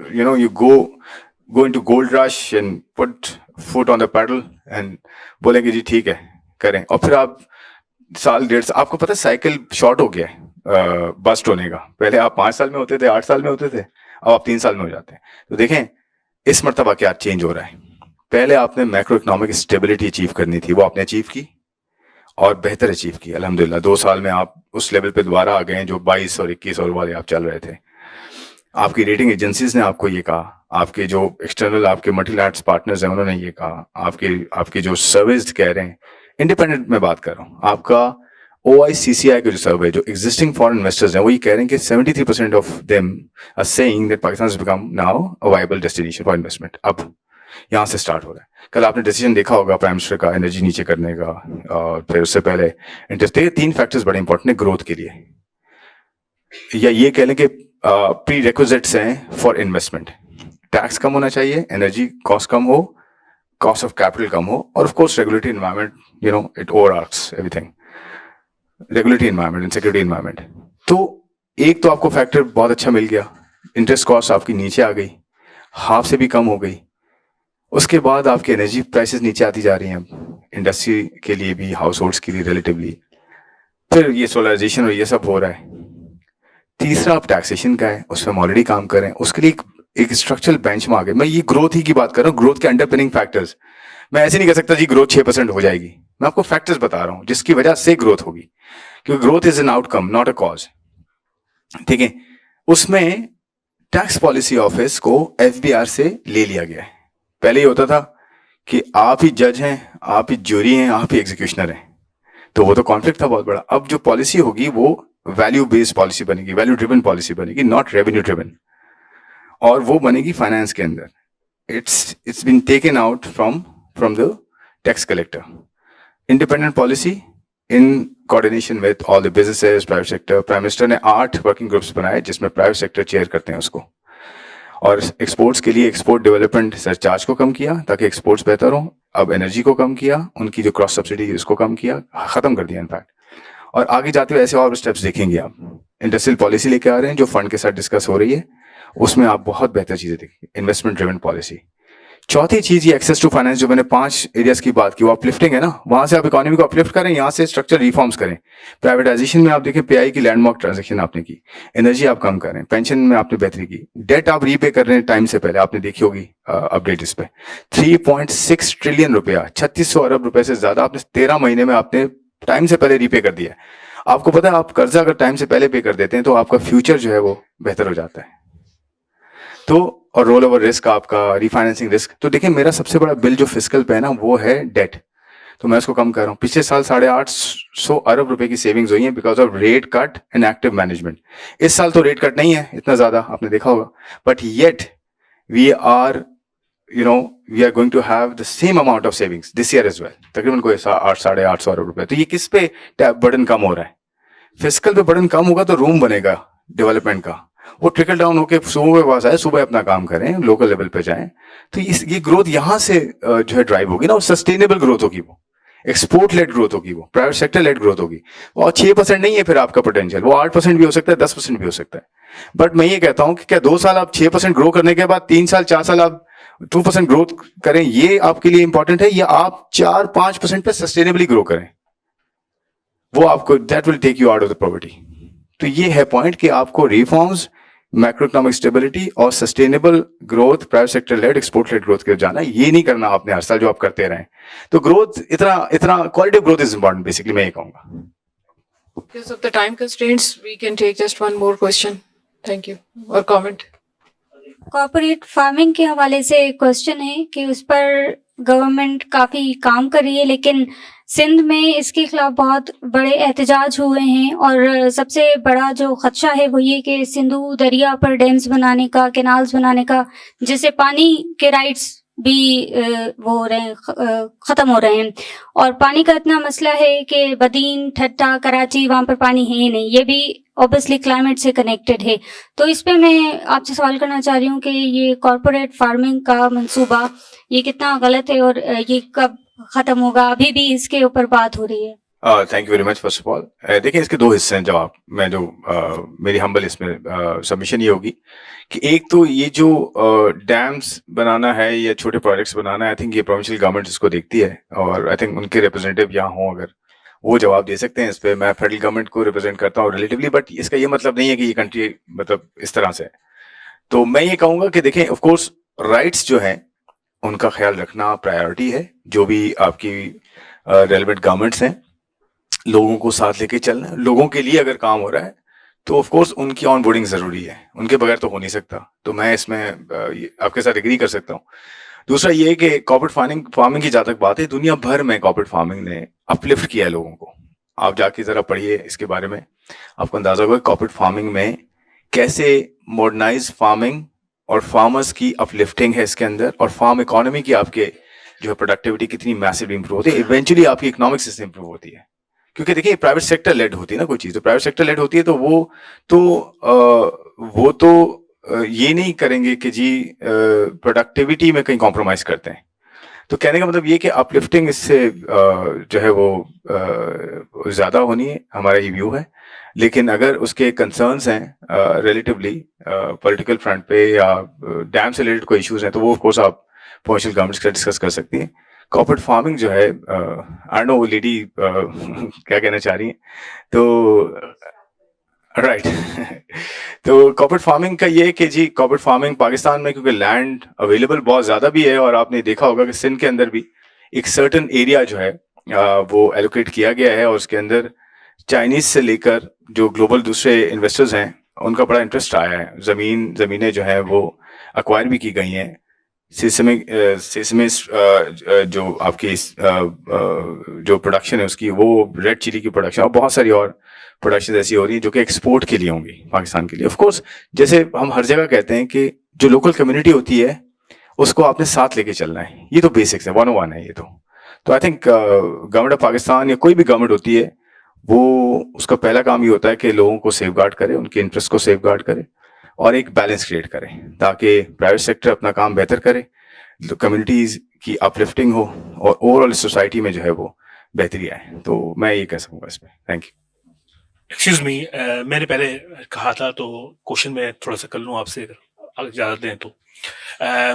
you go into gold rush and put foot on the pedal and बोलेंगे जी ठीक है करें, और फिर आप साल 1.5 साल, आपको पता है साइकिल शॉर्ट हो गया है बस्ट होने का। पहले आप 5 साल में होते थे, 8 साल में होते थे, अब आप 3 साल में हो जाते हैं। तो देखें इस मरतबा क्या चेंज हो रहा है। पहले आपने मैक्रो इकोनॉमिक स्टेबिलिटी अचीव करनी थी, वो आपने अचीव की और बेहतर अचीव की अल्हम्दुलिल्लाह। 2 साल में आप उस लेवल पे दोबारा आ गए हैं जो 22 और 21 और वाले आप चल रहे थे। आपकी रेटिंग एजेंसीज ने आपको ये कहा, आपके जो एक्सटर्नल आपके मल्टीलैटरल पार्टनर्स हैं उन्होंने ये कहा, आपके जो सर्विस कह रहे हैं, इंडिपेंडेंट में बात कर रहा हूँ, आपका OICCI का जो सर्वे, जो एग्जिस्टिंग फॉरेन इन्वेस्टर्स हैं, वो ये कह रहे हैं कि 73% of them are saying that Pakistan has become now a viable destination for investment. अब यहाँ से स्टार्ट हो रहा है। कल आपने डिसीजन देखा होगा प्राइम मिनिस्टर का एनर्जी नीचे करने का, और फिर उससे पहले इंटरेस्ट। 3 फैक्टर्स बड़े इंपॉर्टेंट है ग्रोथ के लिए, या ये कह लें कि प्री रिक्विजिट्स हैं फॉर इन्वेस्टमेंट। टैक्स कम होना चाहिए, एनर्जी कॉस्ट कम हो, कॉस्ट ऑफ कैपिटल कम हो, और of course regulatory environment, it overarches everything, regulatory environment and security environment. तो एक तो आपको फैक्टर बहुत अच्छा मिल गया, इंटरेस्ट कॉस्ट आपकी नीचे आ गई, हाफ से भी कम हो गई। उसके बाद आपकी एनर्जी प्राइसेस नीचे आती जा रही हैं, इंडस्ट्री के लिए भी, हाउस होल्ड्स के लिए रिलेटिवली। फिर ये सोलराइजेशन और ये सब हो रहा है। तीसरा आप टैक्सेशन का है, उस पर हम ऑलरेडी काम कर रहे हैं, उसके लिए एक स्ट्रक्चरल बेंचमार्क है। मैं ये ग्रोथ ही की बात कर रहा हूँ, ग्रोथ के अंडरपिनिंग फैक्टर्स। मैं ऐसे नहीं कह सकता जी ग्रोथ 6% हो जाएगी, मैं आपको फैक्टर्स बता रहा हूँ जिसकी वजह से ग्रोथ होगी, क्योंकि growth is an outcome not a cause. ठीक है, उसमें टैक्स पॉलिसी ऑफिस को FBR से ले लिया गया है। पहले ये होता था कि आप ही जज हैं, आप ही ज्यूरी हैं, आप ही एग्जीक्यूशनर हैं, तो वो तो कॉन्फ्लिक्ट था बहुत बड़ा। अब जो पॉलिसी होगी वो वैल्यू बेस्ड पॉलिसी बनेगी, वैल्यू ड्रिवन पॉलिसी बनेगी, नॉट रेवेन्यू ड्रिवन, और वो बनेगी फाइनेंस के अंदर। It's been taken out from the tax collector. Independent policy in coordination with all the businesses, private sector, prime minister ने 8 वर्किंग ग्रुप्स बनाए जिसमें प्राइवेट सेक्टर चेयर करते हैं उसको, और एक्सपोर्ट्स के लिए एक्सपोर्ट डेवलपमेंट सरचार्ज को कम किया ताकि एक्सपोर्ट्स बेहतर हो, अब एनर्जी को कम किया, उनकी जो क्रॉस सब्सिडी उसको कम किया, खत्म कर दिया इनफैक्ट। और आगे जाते हुए ऐसे और स्टेप्स देखेंगे आप। इंडस्ट्रियल पॉलिसी लेके आ रहे हैं जो फंड के साथ डिस्कस हो रही है, उसमें आप बहुत बेहतर चीजें देखेंगे, इन्वेस्टमेंट ड्रिवन पॉलिसी। चौथी चीज ये एक्सेस टू फाइनेंस, जो मैंने 5 एरियाज की बात की, वो अपलिफ्टिंग है ना, वहां से आप इकोनॉमी को अपलिफ्ट करें, यहाँ से स्ट्रक्चर रिफॉर्म्स करें। प्राइवेटाइजेशन में आप देखें पीआई की लैंडमार्क ट्रांजेक्शन आपने की, एनर्जी आप कम करें, पेंशन में आपने बेहतरी की, डेट आप रीपे कर रहे हैं टाइम से पहले, आपने देखी होगी अपडेट इस पे 3.6 ट्रिलियन रुपया, 3600 अरब रुपए से ज्यादा आपने 13 महीने में आपने टाइम से पहले रीपे कर दिया है। आपको पता है आप कर्जा अगर टाइम से पहले पे कर देते हैं तो आपका फ्यूचर जो है वो बेहतर हो जाता है। तो और रोल ओवर रिस्क, आपका रिफाइनेंसिंग रिस्क, तो देखिए मेरा सबसे बड़ा बिल जो फिस्कल पे है ना वो है डेट, तो मैं उसको कम कर रहा हूँ। पिछले साल 850 अरब रुपए की सेविंग्स हुई है because of rate cut and active management. इस साल तो रेट कट नहीं है इतना ज्यादा, आपने देखा होगा, but yet we are we are going to have the same amount of savings this year as well, तकरीबन कोई 800-850 अरब रुपए। तो ये किस पे बर्डन कम हो रहा है? फिस्कल पे बर्डन कम होगा तो रूम बनेगा डेवलपमेंट का, वो ट्रिकल डाउन होकर सुबह के पास आए, सुबह अपना काम करें, लोकल लेवल पे जाएं, तो ये ग्रोथ यहाँ से जो है ड्राइव होगी ना, और सस्टेनेबल ग्रोथ होगी, वो एक्सपोर्ट लेड ग्रोथ होगी, वो प्राइवेट सेक्टर लेड ग्रोथ होगी। और 6% नहीं है फिर आपका पोटेंशियल, वो 8% भी हो सकता है, 10% भी हो सकता है। बट मैं ये कहता हूं कि क्या 2 साल आप 6% ग्रो करने के बाद 3 साल 4 साल आप 2% ग्रोथ करें, ये आपके लिए इंपॉर्टेंट है, या आप 4-5% पे सस्टेनेबली ग्रो करें, वो आपको that will take you out of the poverty. तो ये है पॉइंट कि आपको रिफॉर्म्स, मैक्रो इकोनॉमिक स्टेबिलिटी और sustainable growth, private sector led, export led growth के जाना, ये नहीं करना आपने हर साल जो आप करते रहे। तो ग्रोथ इतना quality growth is important, basically मैं ये कहूंगा। Because of the time constraints, we can take just one more question. Thank you. Or comment. Corporate farming के हवाले से एक क्वेश्चन है कि उस पर गवर्नमेंट काफ़ी काम कर रही है, लेकिन सिंध में इसके खिलाफ बहुत बड़े एहतजाज हुए हैं, और सबसे बड़ा जो खदशा है वो ये कि सिंधु दरिया पर डैम्स बनाने का, कैनाल्स बनाने का, जिससे पानी के राइट्स भी वो हो रहे हैं, ख़त्म हो रहे हैं। और पानी का इतना मसला है कि बदीन, ठट्टा, कराची, वहाँ पर पानी है ही नहीं, ये भी ऑब्वियसली क्लाइमेट से कनेक्टेड है। तो इस पे मैं आपसे सवाल करना चाह रही हूँ कि ये कॉर्पोरेट फार्मिंग का मंसूबा ये कितना गलत है और ये कब ख़त्म होगा? अभी भी इसके ऊपर बात हो रही है। Thank you very much first of all. देखिए इसके 2 हिस्से हैं जवाब, मैं जो मेरी हम्बल इसमें सबमिशन ये होगी कि एक तो ये जो डैम्स बनाना है या छोटे प्रोजेक्ट्स बनाना है, आई थिंक ये प्रोविंशियल गवर्नमेंट इसको देखती है, और आई थिंक उनके रिप्रेजेंटेटिव यहाँ हों अगर वो जवाब दे सकते हैं इस पे। मैं फेडरल गवर्नमेंट को रिप्रेजेंट करता हूँ रिलेटिवली, बट इसका ये मतलब नहीं है कि ये कंट्री मतलब इस तरह से है। तो मैं ये कहूँगा कि देखें ऑफ कोर्स राइट्स जो हैं उनका ख्याल रखना प्रायोरिटी है, जो भी आपकी रेलेवेंट गवर्नमेंट्स हैं, लोगों को साथ लेके चलना, लोगों के लिए अगर काम हो रहा है तो ऑफ कोर्स उनकी ऑनबोर्डिंग जरूरी है, उनके बगैर तो हो नहीं सकता। तो मैं इसमें आपके साथ एग्री कर सकता हूँ। दूसरा ये है कि कॉर्पोरेट फार्मिंग की जहाँ तक बात है, दुनिया भर में कॉर्पोरेट फार्मिंग ने अपलिफ्ट किया है लोगों को। आप जाके जरा पढ़िए इसके बारे में, आपको अंदाजा होगा कॉर्पोरेट फार्मिंग में कैसे मॉडर्नाइज फार्मिंग और फार्मर्स की अपलिफ्टिंग है इसके अंदर, और फार्म इकोनॉमी की आपके जो है प्रोडक्टिविटी कितनी मैसिव इंप्रूव होती है, इवेंचुअली आपकी इकोनॉमिक सिस्टम इंप्रूव होती है। क्योंकि देखिए प्राइवेट सेक्टर लेड होती है ना कोई चीज, तो प्राइवेट सेक्टर लेड होती है तो वो तो ये नहीं करेंगे कि जी प्रोडक्टिविटी में कहीं कॉम्प्रोमाइज करते हैं। तो कहने का मतलब ये कि अपलिफ्टिंग इससे जो है वो ज्यादा होनी है, हमारा ये व्यू है। लेकिन अगर उसके कंसर्न्स हैं रिलेटिवली पॉलिटिकल फ्रंट पे या डैम से रिलेटेड कोई इश्यूज हैं, तो वो ऑफ कोर्स आप प्रोविंशियल गवर्नमेंट्स के साथ डिस्कस कर सकती हैं। कॉर्पोरेट फार्मिंग जो है आई नो लेडी क्या कहना चाह रही हैं, तो राइट तो कॉर्पोरेट फार्मिंग का ये है कि जी कॉर्पोरेट फार्मिंग पाकिस्तान में क्योंकि लैंड अवेलेबल बहुत ज्यादा भी है, और आपने देखा होगा कि सिंध के अंदर भी एक सर्टन एरिया जो है वो एलोकेट किया गया है, और उसके अंदर चाइनीज से लेकर जो ग्लोबल दूसरे इन्वेस्टर्स हैं उनका बड़ा इंटरेस्ट आया है। जमीनें जो है वो अक्वायर भी की गई हैं। सेसमे जो आपकी जो प्रोडक्शन है उसकी, वो रेड चिली की प्रोडक्शन और बहुत सारी और प्रोडक्शन ऐसी हो रही है जो कि एक्सपोर्ट के लिए होंगी पाकिस्तान के लिए। ऑफ कोर्स जैसे हम हर जगह कहते हैं कि जो लोकल कम्युनिटी होती है उसको आपने साथ लेके चलना है, ये तो बेसिक्स है, 101 है ये तो। I think government of Pakistan या कोई भी गवर्नमेंट होती है वो उसका पहला काम ये होता है कि लोगों को सेफगार्ड करे, उनके इंटरेस्ट को सेफगार्ड करे और एक बैलेंस क्रिएट करे ताकि प्राइवेट सेक्टर अपना काम बेहतर करे, कम्युनिटीज की अपलिफ्टिंग हो और ओवरऑल सोसाइटी में जो है वो बेहतरी आए। तो मैं ये कह सकूंगा इसमें। Thank you. एक्सक्यूज मी, मैंने पहले कहा था तो क्वेश्चन मैं थोड़ा सा कर लूँ आपसे, अगर इजाज़त दें तो।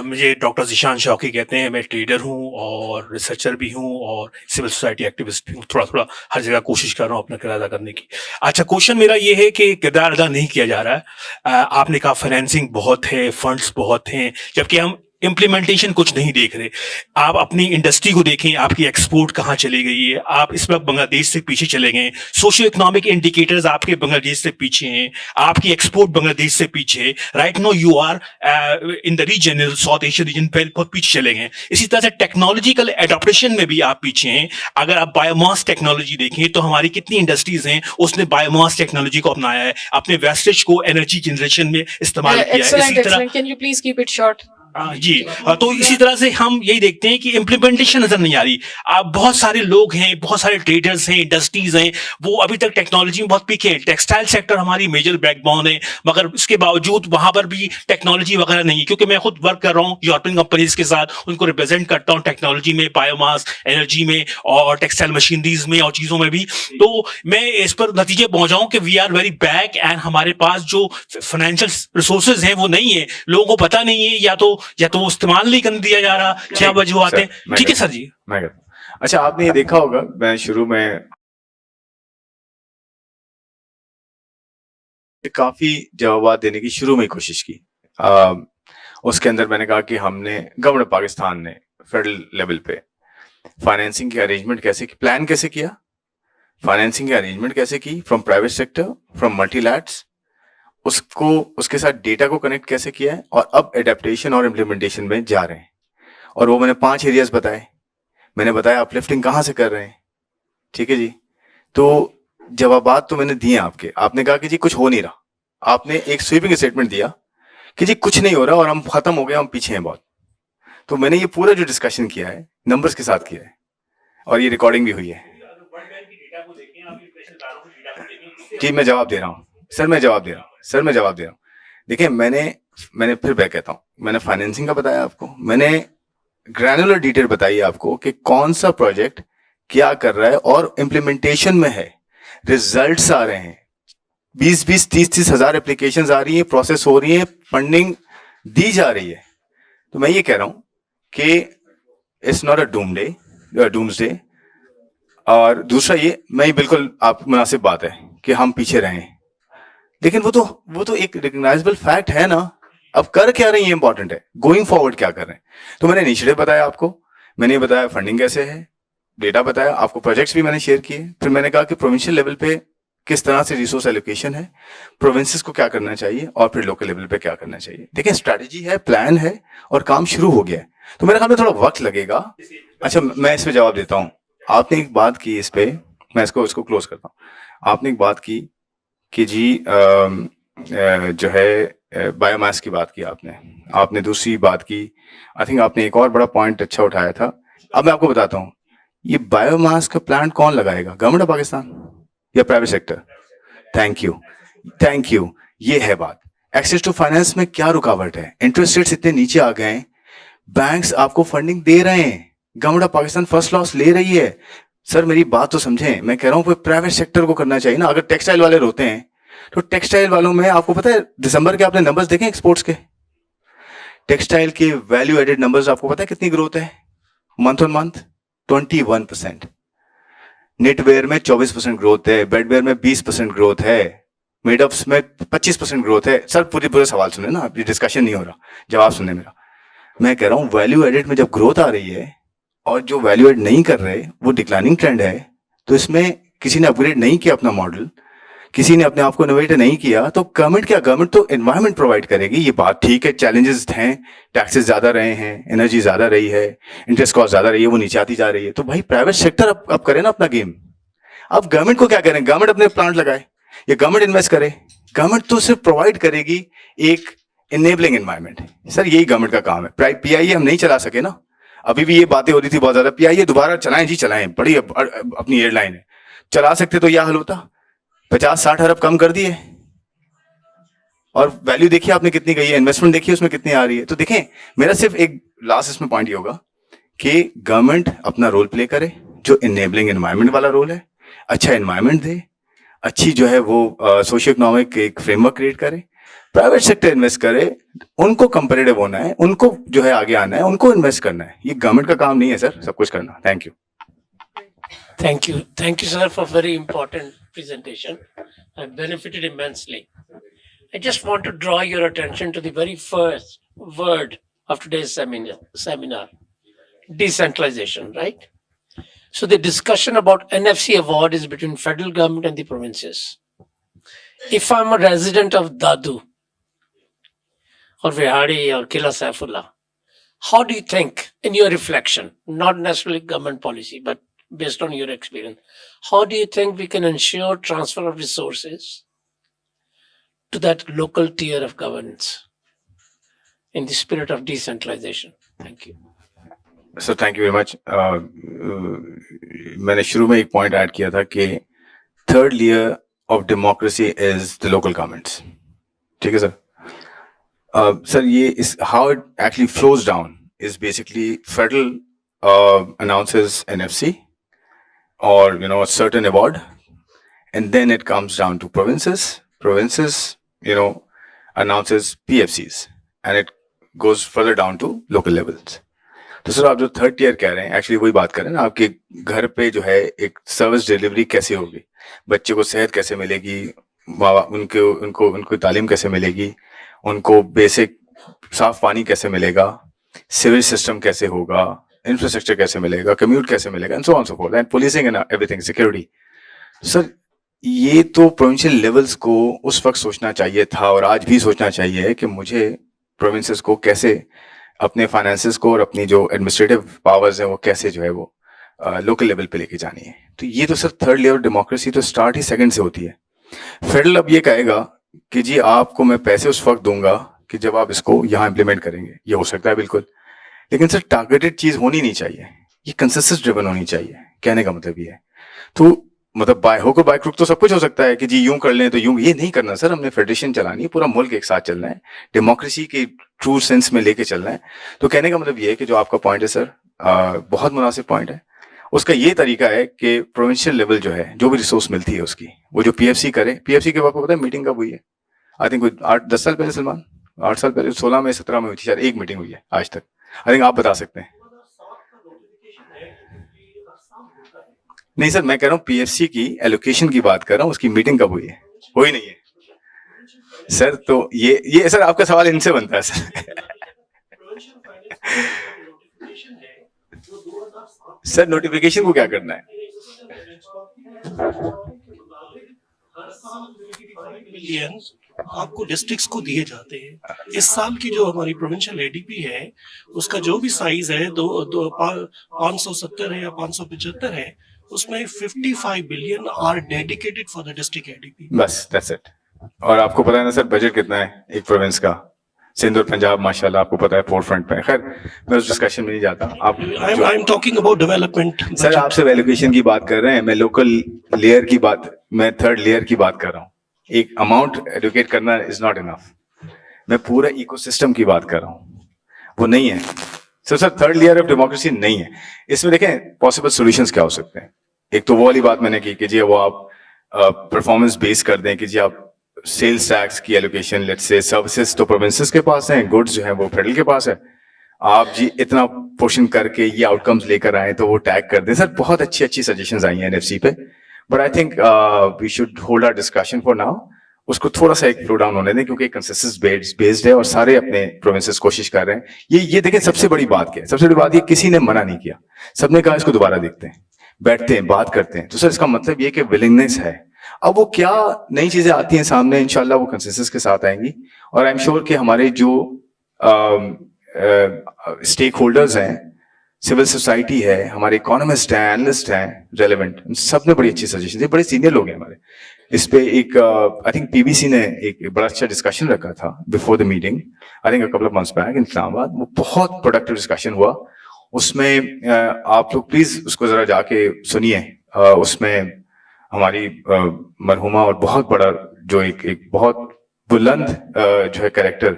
मुझे डॉक्टर ज़ीशान शौकी कहते हैं, मैं ट्रेडर हूँ और रिसर्चर भी हूँ और सिविल सोसाइटी एक्टिविस्ट भी हूँ। थोड़ा थोड़ा हर जगह कोशिश कर रहा हूँ अपना किरदार अदा करने की। अच्छा, क्वेश्चन मेरा ये है कि किरदार अदा नहीं किया जा रहा है। आपने कहा फाइनेंसिंग बहुत है, फंड्स बहुत हैं, जबकि हम इम्प्लीमेंटेशन कुछ नहीं देख रहे। आप अपनी इंडस्ट्री को देखें, आपकी एक्सपोर्ट कहाँ चली गई है। आप इस वक्त बांग्लादेश से पीछे चले गए, सोशियो इकोनॉमिक इंडिकेटर्स आपके बांग्लादेश से पीछे हैं, आपकी एक्सपोर्ट बांग्लादेश से पीछे। Right now you are in the region, South Asia region पे बहुत पीछे चले गए। इसी तरह से टेक्नोलॉजिकल एडॉप्टेशन में भी आप पीछे हैं। अगर आप बायोमास टेक्नोलॉजी देखें तो हमारी कितनी इंडस्ट्रीज हैं उसने बायोमास टेक्नोलॉजी को अपनाया है, अपने वेस्टेज को एनर्जी जनरेशन में इस्तेमाल किया है। इसी तरह Can you please keep it short? जी, तो इसी तरह से हम यही देखते हैं कि इम्प्लीमेंटेशन नजर नहीं आ रही। आप बहुत सारे लोग हैं, बहुत सारे ट्रेडर्स हैं, इंडस्ट्रीज हैं, वो अभी तक टेक्नोलॉजी में बहुत पीछे हैं। टेक्सटाइल सेक्टर हमारी मेजर बैकबोन है, मगर इसके बावजूद वहां पर भी टेक्नोलॉजी वगैरह नहीं है। क्योंकि मैं खुद वर्क कर रहा हूँ यूरोपियन कंपनीज के साथ, उनको रिप्रेजेंट करता हूँ टेक्नोलॉजी में, बायोमास एनर्जी में और टेक्सटाइल मशीनरीज में और चीजों में भी। तो मैं इस पर नतीजे पहुंचाऊं कि we are very back end हमारे पास जो फाइनेंशियल रिसोर्सेज हैं वो नहीं है, लोगों को पता नहीं है, या तो वो इस्तेमाल नहीं करने दिया जा रहा, क्या वजूहत है। ठीक है सर जी। मैं कहता हूं, अच्छा आपने ये देखा होगा, मैं शुरू में काफी जवाब देने की शुरू में ही कोशिश की। उसके अंदर मैंने कहा कि हमने गवर्नमेंट पाकिस्तान ने फेडरल लेवल पे फाइनेंसिंग के अरेंजमेंट कैसे की, प्लान कैसे किया, फाइनेंसिंग के अरेंजमेंट कैसे की फ्रॉम प्राइवेट सेक्टर, फ्रॉम मल्टीलैट्स, उसको उसके साथ डेटा को कनेक्ट कैसे किया है और अब एडेप्टेशन और इम्प्लीमेंटेशन में जा रहे हैं। और वो मैंने 5 एरियाज बताए, मैंने बताया अपलिफ्टिंग कहाँ से कर रहे हैं। ठीक है जी, तो जवाबात तो मैंने दिए आपके। आपने कहा कि जी कुछ हो नहीं रहा, आपने एक स्वीपिंग स्टेटमेंट दिया कि जी कुछ नहीं हो रहा और हम खत्म हो गए, हम पीछे हैं बहुत। तो मैंने ये पूरा जो डिस्कशन किया है नंबर्स के साथ किया है और ये रिकॉर्डिंग भी हुई है। जी मैं जवाब दे रहा हूँ सर, मैं जवाब दे रहा हूँ। देखिए मैंने फिर मैं कहता हूँ, मैंने फाइनेंसिंग का बताया आपको, मैंने ग्रैनुलर डिटेल बताई आपको कि कौन सा प्रोजेक्ट क्या कर रहा है और इम्प्लीमेंटेशन में है, रिजल्ट्स आ रहे हैं, 20-20, 30-30 हजार एप्लीकेशंस आ रही है, प्रोसेस हो रही है, फंडिंग दी जा रही है। तो मैं ये कह रहा हूं कि इट्स नॉट अ डूम्सडे। और दूसरा ये, मैं बिल्कुल आप मुनासिब बात है कि हम पीछे रहे, लेकिन वो तो एक रिकग्नाइजेबल फैक्ट है ना। अब कर क्या रही है इंपॉर्टेंट है, गोइंग फॉरवर्ड क्या कर रहे हैं। तो मैंने इनिशिएटिव बताया आपको, मैंने बताया फंडिंग कैसे है, डेटा बताया आपको, प्रोजेक्ट्स भी मैंने शेयर किए। फिर मैंने कहा कि प्रोविंशियल लेवल पे किस तरह से रिसोर्स एलोकेशन है, प्रोविंसेस को क्या करना चाहिए और फिर लोकल लेवल पे क्या करना चाहिए। देखिए स्ट्रैटेजी है, प्लान है और काम शुरू हो गया है। तो मेरे ख्याल में थोड़ा वक्त लगेगा। अच्छा मैं इस पे जवाब देता हूँ। आपने एक बात की इस पे, मैं इसको क्लोज करता हूँ। आपने एक बात की कि जी जो है बायोमास की बात की आपने दूसरी बात की, आई थिंक आपने एक और बड़ा पॉइंट अच्छा उठाया था। अब मैं आपको बताता हूँ, ये बायोमास का प्लांट कौन लगाएगा, गवर्नमेंट ऑफ पाकिस्तान या प्राइवेट सेक्टर? थैंक यू, ये है बात। एक्सेस टू फाइनेंस में क्या रुकावट है, इंटरेस्ट रेट्स इतने नीचे आ गए, बैंक्स आपको फंडिंग दे रहे हैं, government of Pakistan first loss ले रही है। सर मेरी बात तो समझें, मैं कह रहा हूँ प्राइवेट सेक्टर को करना चाहिए ना। अगर टेक्सटाइल वाले रोते हैं तो टेक्सटाइल वालों में आपको पता है दिसंबर के आपने नंबर्स देखे एक्सपोर्ट्स के, टेक्सटाइल के वैल्यू एडेड नंबर्स आपको पता है कितनी ग्रोथ है मंथ ऑन मंथ? 21%। नेटवेयर में 24% ग्रोथ है, बेडवेयर में 20% ग्रोथ है, मेडअप्स में 25% ग्रोथ है। सर पूरे सवाल सुने ना, डिस्कशन नहीं हो रहा, जवाब सुनने मेरा। मैं कह रहा हूँ वैल्यू एडेड में जब ग्रोथ आ रही है और जो वैल्यू एड नहीं कर रहे वो डिक्लाइनिंग ट्रेंड है, तो इसमें किसी ने अपग्रेड नहीं किया अपना मॉडल, किसी ने अपने आप को इनोवेट नहीं किया, तो गवर्नमेंट तो एनवायरनमेंट प्रोवाइड करेगी। ये बात ठीक है, चैलेंजेस हैं, टैक्सेस ज्यादा रहे हैं, एनर्जी ज्यादा रही है, इंटरेस्ट कॉस्ट ज्यादा रही है, वो नीचे आती जा रही है। तो भाई प्राइवेट सेक्टर अब करे ना अपना गेम। अब गवर्नमेंट को क्या करें, गवर्नमेंट अपने प्लांट लगाए या गवर्नमेंट इन्वेस्ट करे? गवर्नमेंट तो सिर्फ प्रोवाइड करेगी एक इनेबलिंग एनवायरमेंट। सर यही गवर्नमेंट का काम है। पीआईए हम नहीं चला सके ना, अभी भी ये बातें हो रही थी बहुत ज्यादा, पीआईए दोबारा चलाएं जी, चलाएं, बड़ी अपनी एयरलाइन है। चला सकते तो यह हल होता, 50-60 अरब कम कर दिए और वैल्यू देखिए आपने कितनी गई है, इन्वेस्टमेंट देखिए उसमें कितनी आ रही है। तो देखें, मेरा सिर्फ एक लास्ट इसमें पॉइंट ये होगा कि गवर्नमेंट अपना रोल प्ले करे, जो इनेबलिंग एनवायरनमेंट वाला रोल है, अच्छा एनवायरनमेंट दे, अच्छी जो है वो सोशियो इकोनॉमिक एक फ्रेमवर्क क्रिएट करे, प्राइवेट सेक्टर इन्वेस्ट करे, उनको कंपेरेटिव होना है, उनको जो है आगे आना है, उनको इन्वेस्ट करना है। ये गवर्नमेंट का काम नहीं है सर सब कुछ करना। Thank you. Thank you, sir, for very important presentation. I benefited immensely. I just want to draw your attention to the very first word of today's seminar, decentralization, right? So the discussion about NFC award is between federal government and the provinces. If I'm a resident of Dadu or Vihari or Kila Saifullah, how do you think, in your reflection, not necessarily government policy, but based on your experience, how do you think we can ensure transfer of resources to that local tier of governance in the spirit of decentralization? Thank you. Sir thank you very much. मैंने शुरू में एक point add किया था कि third layer of democracy is the local governments. ठीक है sir. Sir ये इस how it actually flows down is basically federal announces NFC or a certain award, and then it comes down to provinces announces PFCs, and it goes further down to local levels. तो sir आप जो third tier कह रहे हैं, actually वही बात कर रहे हैं ना, आपके घर पे जो है एक सर्विस डिलीवरी कैसे होगी, बच्चे को सेहत कैसे मिलेगी, उनको तालीम कैसे मिलेगी, उनको बेसिक साफ पानी कैसे मिलेगा, सिविल सिस्टम कैसे होगा, इंफ्रास्ट्रक्चर कैसे मिलेगा, कम्यूट कैसे मिलेगा, and so on so fourth, and policing and everything, security. Sir ये तो प्रोविंशियल लेवल्स को उस वक्त सोचना चाहिए था और आज भी सोचना चाहिए कि मुझे प्रोविंसेस को कैसे अपने फाइनेंसेस को और अपनी जो एडमिनिस्ट्रेटिव पावर्स हैं वो कैसे जो है वो लोकल लेवल पे लेके जानी है। तो ये तो सर थर्ड लेवल डेमोक्रेसी तो स्टार्ट ही सेकंड से होती है। फेडरल अब ये कहेगा कि जी आपको मैं पैसे उस वक्त दूंगा कि जब आप इसको यहाँ इम्प्लीमेंट करेंगे। ये हो सकता है बिल्कुल, लेकिन सर टारगेटेड चीज होनी नहीं चाहिए, ये कंसेंसस ड्रिवन होनी चाहिए। कहने का मतलब ये है, तो मतलब बाय होकर बाय क्रुक तो सब कुछ हो सकता है कि जी यूं कर लें तो यूं, ये नहीं करना सर। हमने फेडरेशन चलानी है, पूरा मुल्क एक साथ चलना है, डेमोक्रेसी के ट्रू सेंस में लेके चलना है। तो कहने का मतलब ये है कि जो आपका पॉइंट है सर बहुत मुनासिब पॉइंट है। उसका ये तरीका है कि प्रोविंशियल लेवल जो है जो भी रिसोर्स मिलती है उसकी वो जो पीएफसी करे। पीएफसी के वक्त पता है मीटिंग कब हुई है? आई थिंक 8-10 साल पहले, सलमान 8 साल पहले, 16 में 17 में हुई थी शायद, एक मीटिंग हुई है आज तक। आई थिंक आप बता सकते हैं। नहीं सर, मैं कह रहा हूँ पीएफसी की एलोकेशन की बात कर रहा हूँ, उसकी मीटिंग कब हुई है? हुई नहीं है सर। तो ये सर आपका सवाल इनसे बनता है सर। सर नोटिफिकेशन को क्या करना है? मिलियंस आपको डिस्ट्रिक्ट्स को दिए जाते हैं। इस साल की जो हमारी प्रोविंशियल एडीपी है उसका जो भी साइज है 570 है या 575 है, उसमें 55 billion are dedicated for the district ADP. बस दैट्स इट। और आपको पता है ना सर बजट कितना है एक प्रोविंस का? सिंध और पंजाब माशाल्लाह आपको पता है फोर फ्रंट पे। खैर मैं उस डिस्कशन में नहीं जाता। आप I am talking about development sir, आप सिर्फ एलोकेशन की बात कर रहे हैं, मैं लोकल लेयर की बात, मैं थर्ड लेयर की बात कर रहा हूँ। एक अमाउंट एलोकेट करना इज नॉट इनफ, मैं पूरा इकोसिस्टम की बात कर रहा हूँ, वो नहीं है sir third layer of democracy नहीं है। इसमें देखें पॉसिबल सॉल्यूशंस क्या हो सकते हैं। एक तो वो वाली बात मैंने की कि जी वो आप परफॉर्मेंस बेस कर दें कि जी आप सेल्स टैक्स की एलोकेशन, लेट्स से सर्विसेज तो प्रोविंसेस के पास हैं, गुड्स जो है वो फेडरल के पास है, आप जी इतना पोर्शन करके ये आउटकम्स लेकर आए तो वो टैग कर दें। सर बहुत अच्छी अच्छी सजेशंस आई हैं एनएफसी पे, but I think we should hold our discussion for now. उसको थोड़ा सा एक फ्लो डाउन होने दें क्योंकि कंसेंसस बेस्ड है और सारे अपने प्रोविंसेस कोशिश कर रहे हैं। ये देखें सबसे बड़ी बात क्या है, सबसे बड़ी बात ये किसी ने मना नहीं किया, सबने कहा इसको दोबारा देखते हैं, बैठते हैं, बात करते हैं। तो सर इसका मतलब ये कि विलिंगनेस है। अब वो क्या नई चीजें आती हैं सामने, इंशाल्लाह वो कंसेंसस के साथ आएंगी और आई एम श्योर कि हमारे जो स्टेक होल्डर्स हैं, सिविल सोसाइटी है, हमारे इकोनॉमिस्ट हैं, एनालिस्ट हैं, रेलेवेंट, सब ने बड़ी अच्छी सजेशन दी, बड़े सीनियर लोग हैं हमारे इस पे। एक आई थिंक पीबीसी ने एक बड़ा अच्छा डिस्कशन रखा था before the meeting, I think a couple of months back in Islamabad. वो बहुत प्रोडक्टिव डिस्कशन हुआ उसमें। आप लोग प्लीज उसको जरा जाके सुनिए। उसमें हमारी मरहुमा और बहुत बड़ा जो एक बहुत बुलंद जो है कैरेक्टर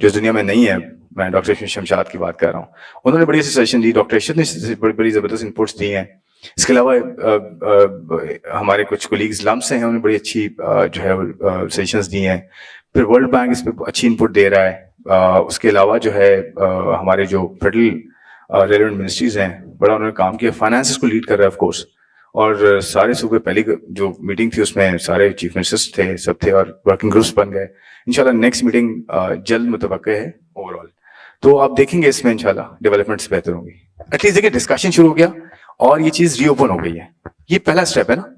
जो इस दुनिया में नहीं है, मैं डॉक्टर शमशाद की बात कर रहा हूँ, उन्होंने बड़ी अच्छी सजेशन दी, डॉक्टर इरशद ने बड़ी जबरदस्त इनपुट्स दी हैं। इसके अलावा हमारे कुछ कोलीग्स लम्स हैं, उन्होंने बड़ी अच्छी जो है सजेशंस दी हैं। फिर वर्ल्ड बैंक इस पर अच्छी इनपुट दे रहा है। उसके अलावा जो है हमारे जो फेडरल रेलिवेंट मिनिस्ट्रीज हैं, बड़ा उन्होंने काम किया। फाइनेंस को लीड कर रहा है ऑफ कोर्स, और सारे सूबे पहली जो मीटिंग थी उसमें सारे चीफ मिनिस्टर्स थे, सब थे और वर्किंग ग्रुप्स बन गए। इंशाल्लाह नेक्स्ट मीटिंग जल्द मुतवक्के है ओवरऑल, तो आप देखेंगे इसमें इंशाल्लाह डेवलपमेंट्स बेहतर होंगी। एटलीस्ट देखिए डिस्कशन शुरू हो गया और ये चीज रीओपन हो गई है, ये पहला स्टेप है ना।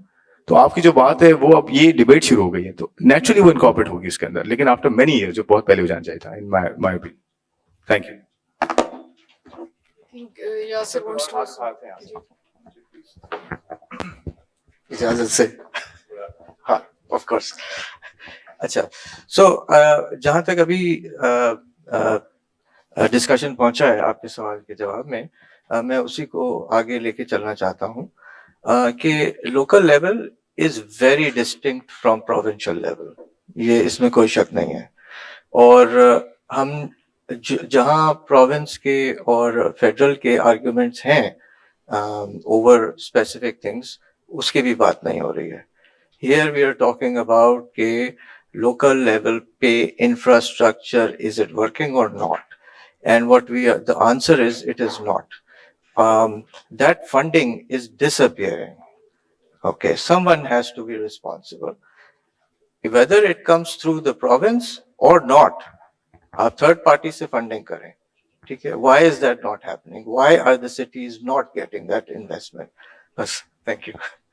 तो आपकी जो बात है वो अब ये डिबेट शुरू हो गई है, तो नेचुरली वो इनकॉर्पोरेट होगी उसके अंदर, लेकिन आफ्टर मेनी ईयर जो बहुत पहले हो जाना चाहिए था in my opinion. Thank you. Yasir wants to- इजाजत से, हाँ ऑफ कोर्स। अच्छा, सो जहाँ तक अभी डिस्कशन पहुंचा है आपके सवाल के जवाब में, मैं उसी को आगे लेके चलना चाहता हूँ कि local level is very distinct from provincial level, ये इसमें कोई शक नहीं है। और हम जहाँ प्रोविंस के और फेडरल के आर्ग्यूमेंट्स हैं ओवर स्पेसिफिक थिंग्स, उसकी भी बात नहीं हो रही है। Here we are talking about के local level pay infrastructure, is it working or not? And the answer is it is not. That funding is disappearing. Okay, someone has to be responsible. Whether it comes through the province or not, आप third party से funding करें, ठीक है? Why is that not happening? Why are the cities not getting that investment? बस, thank you.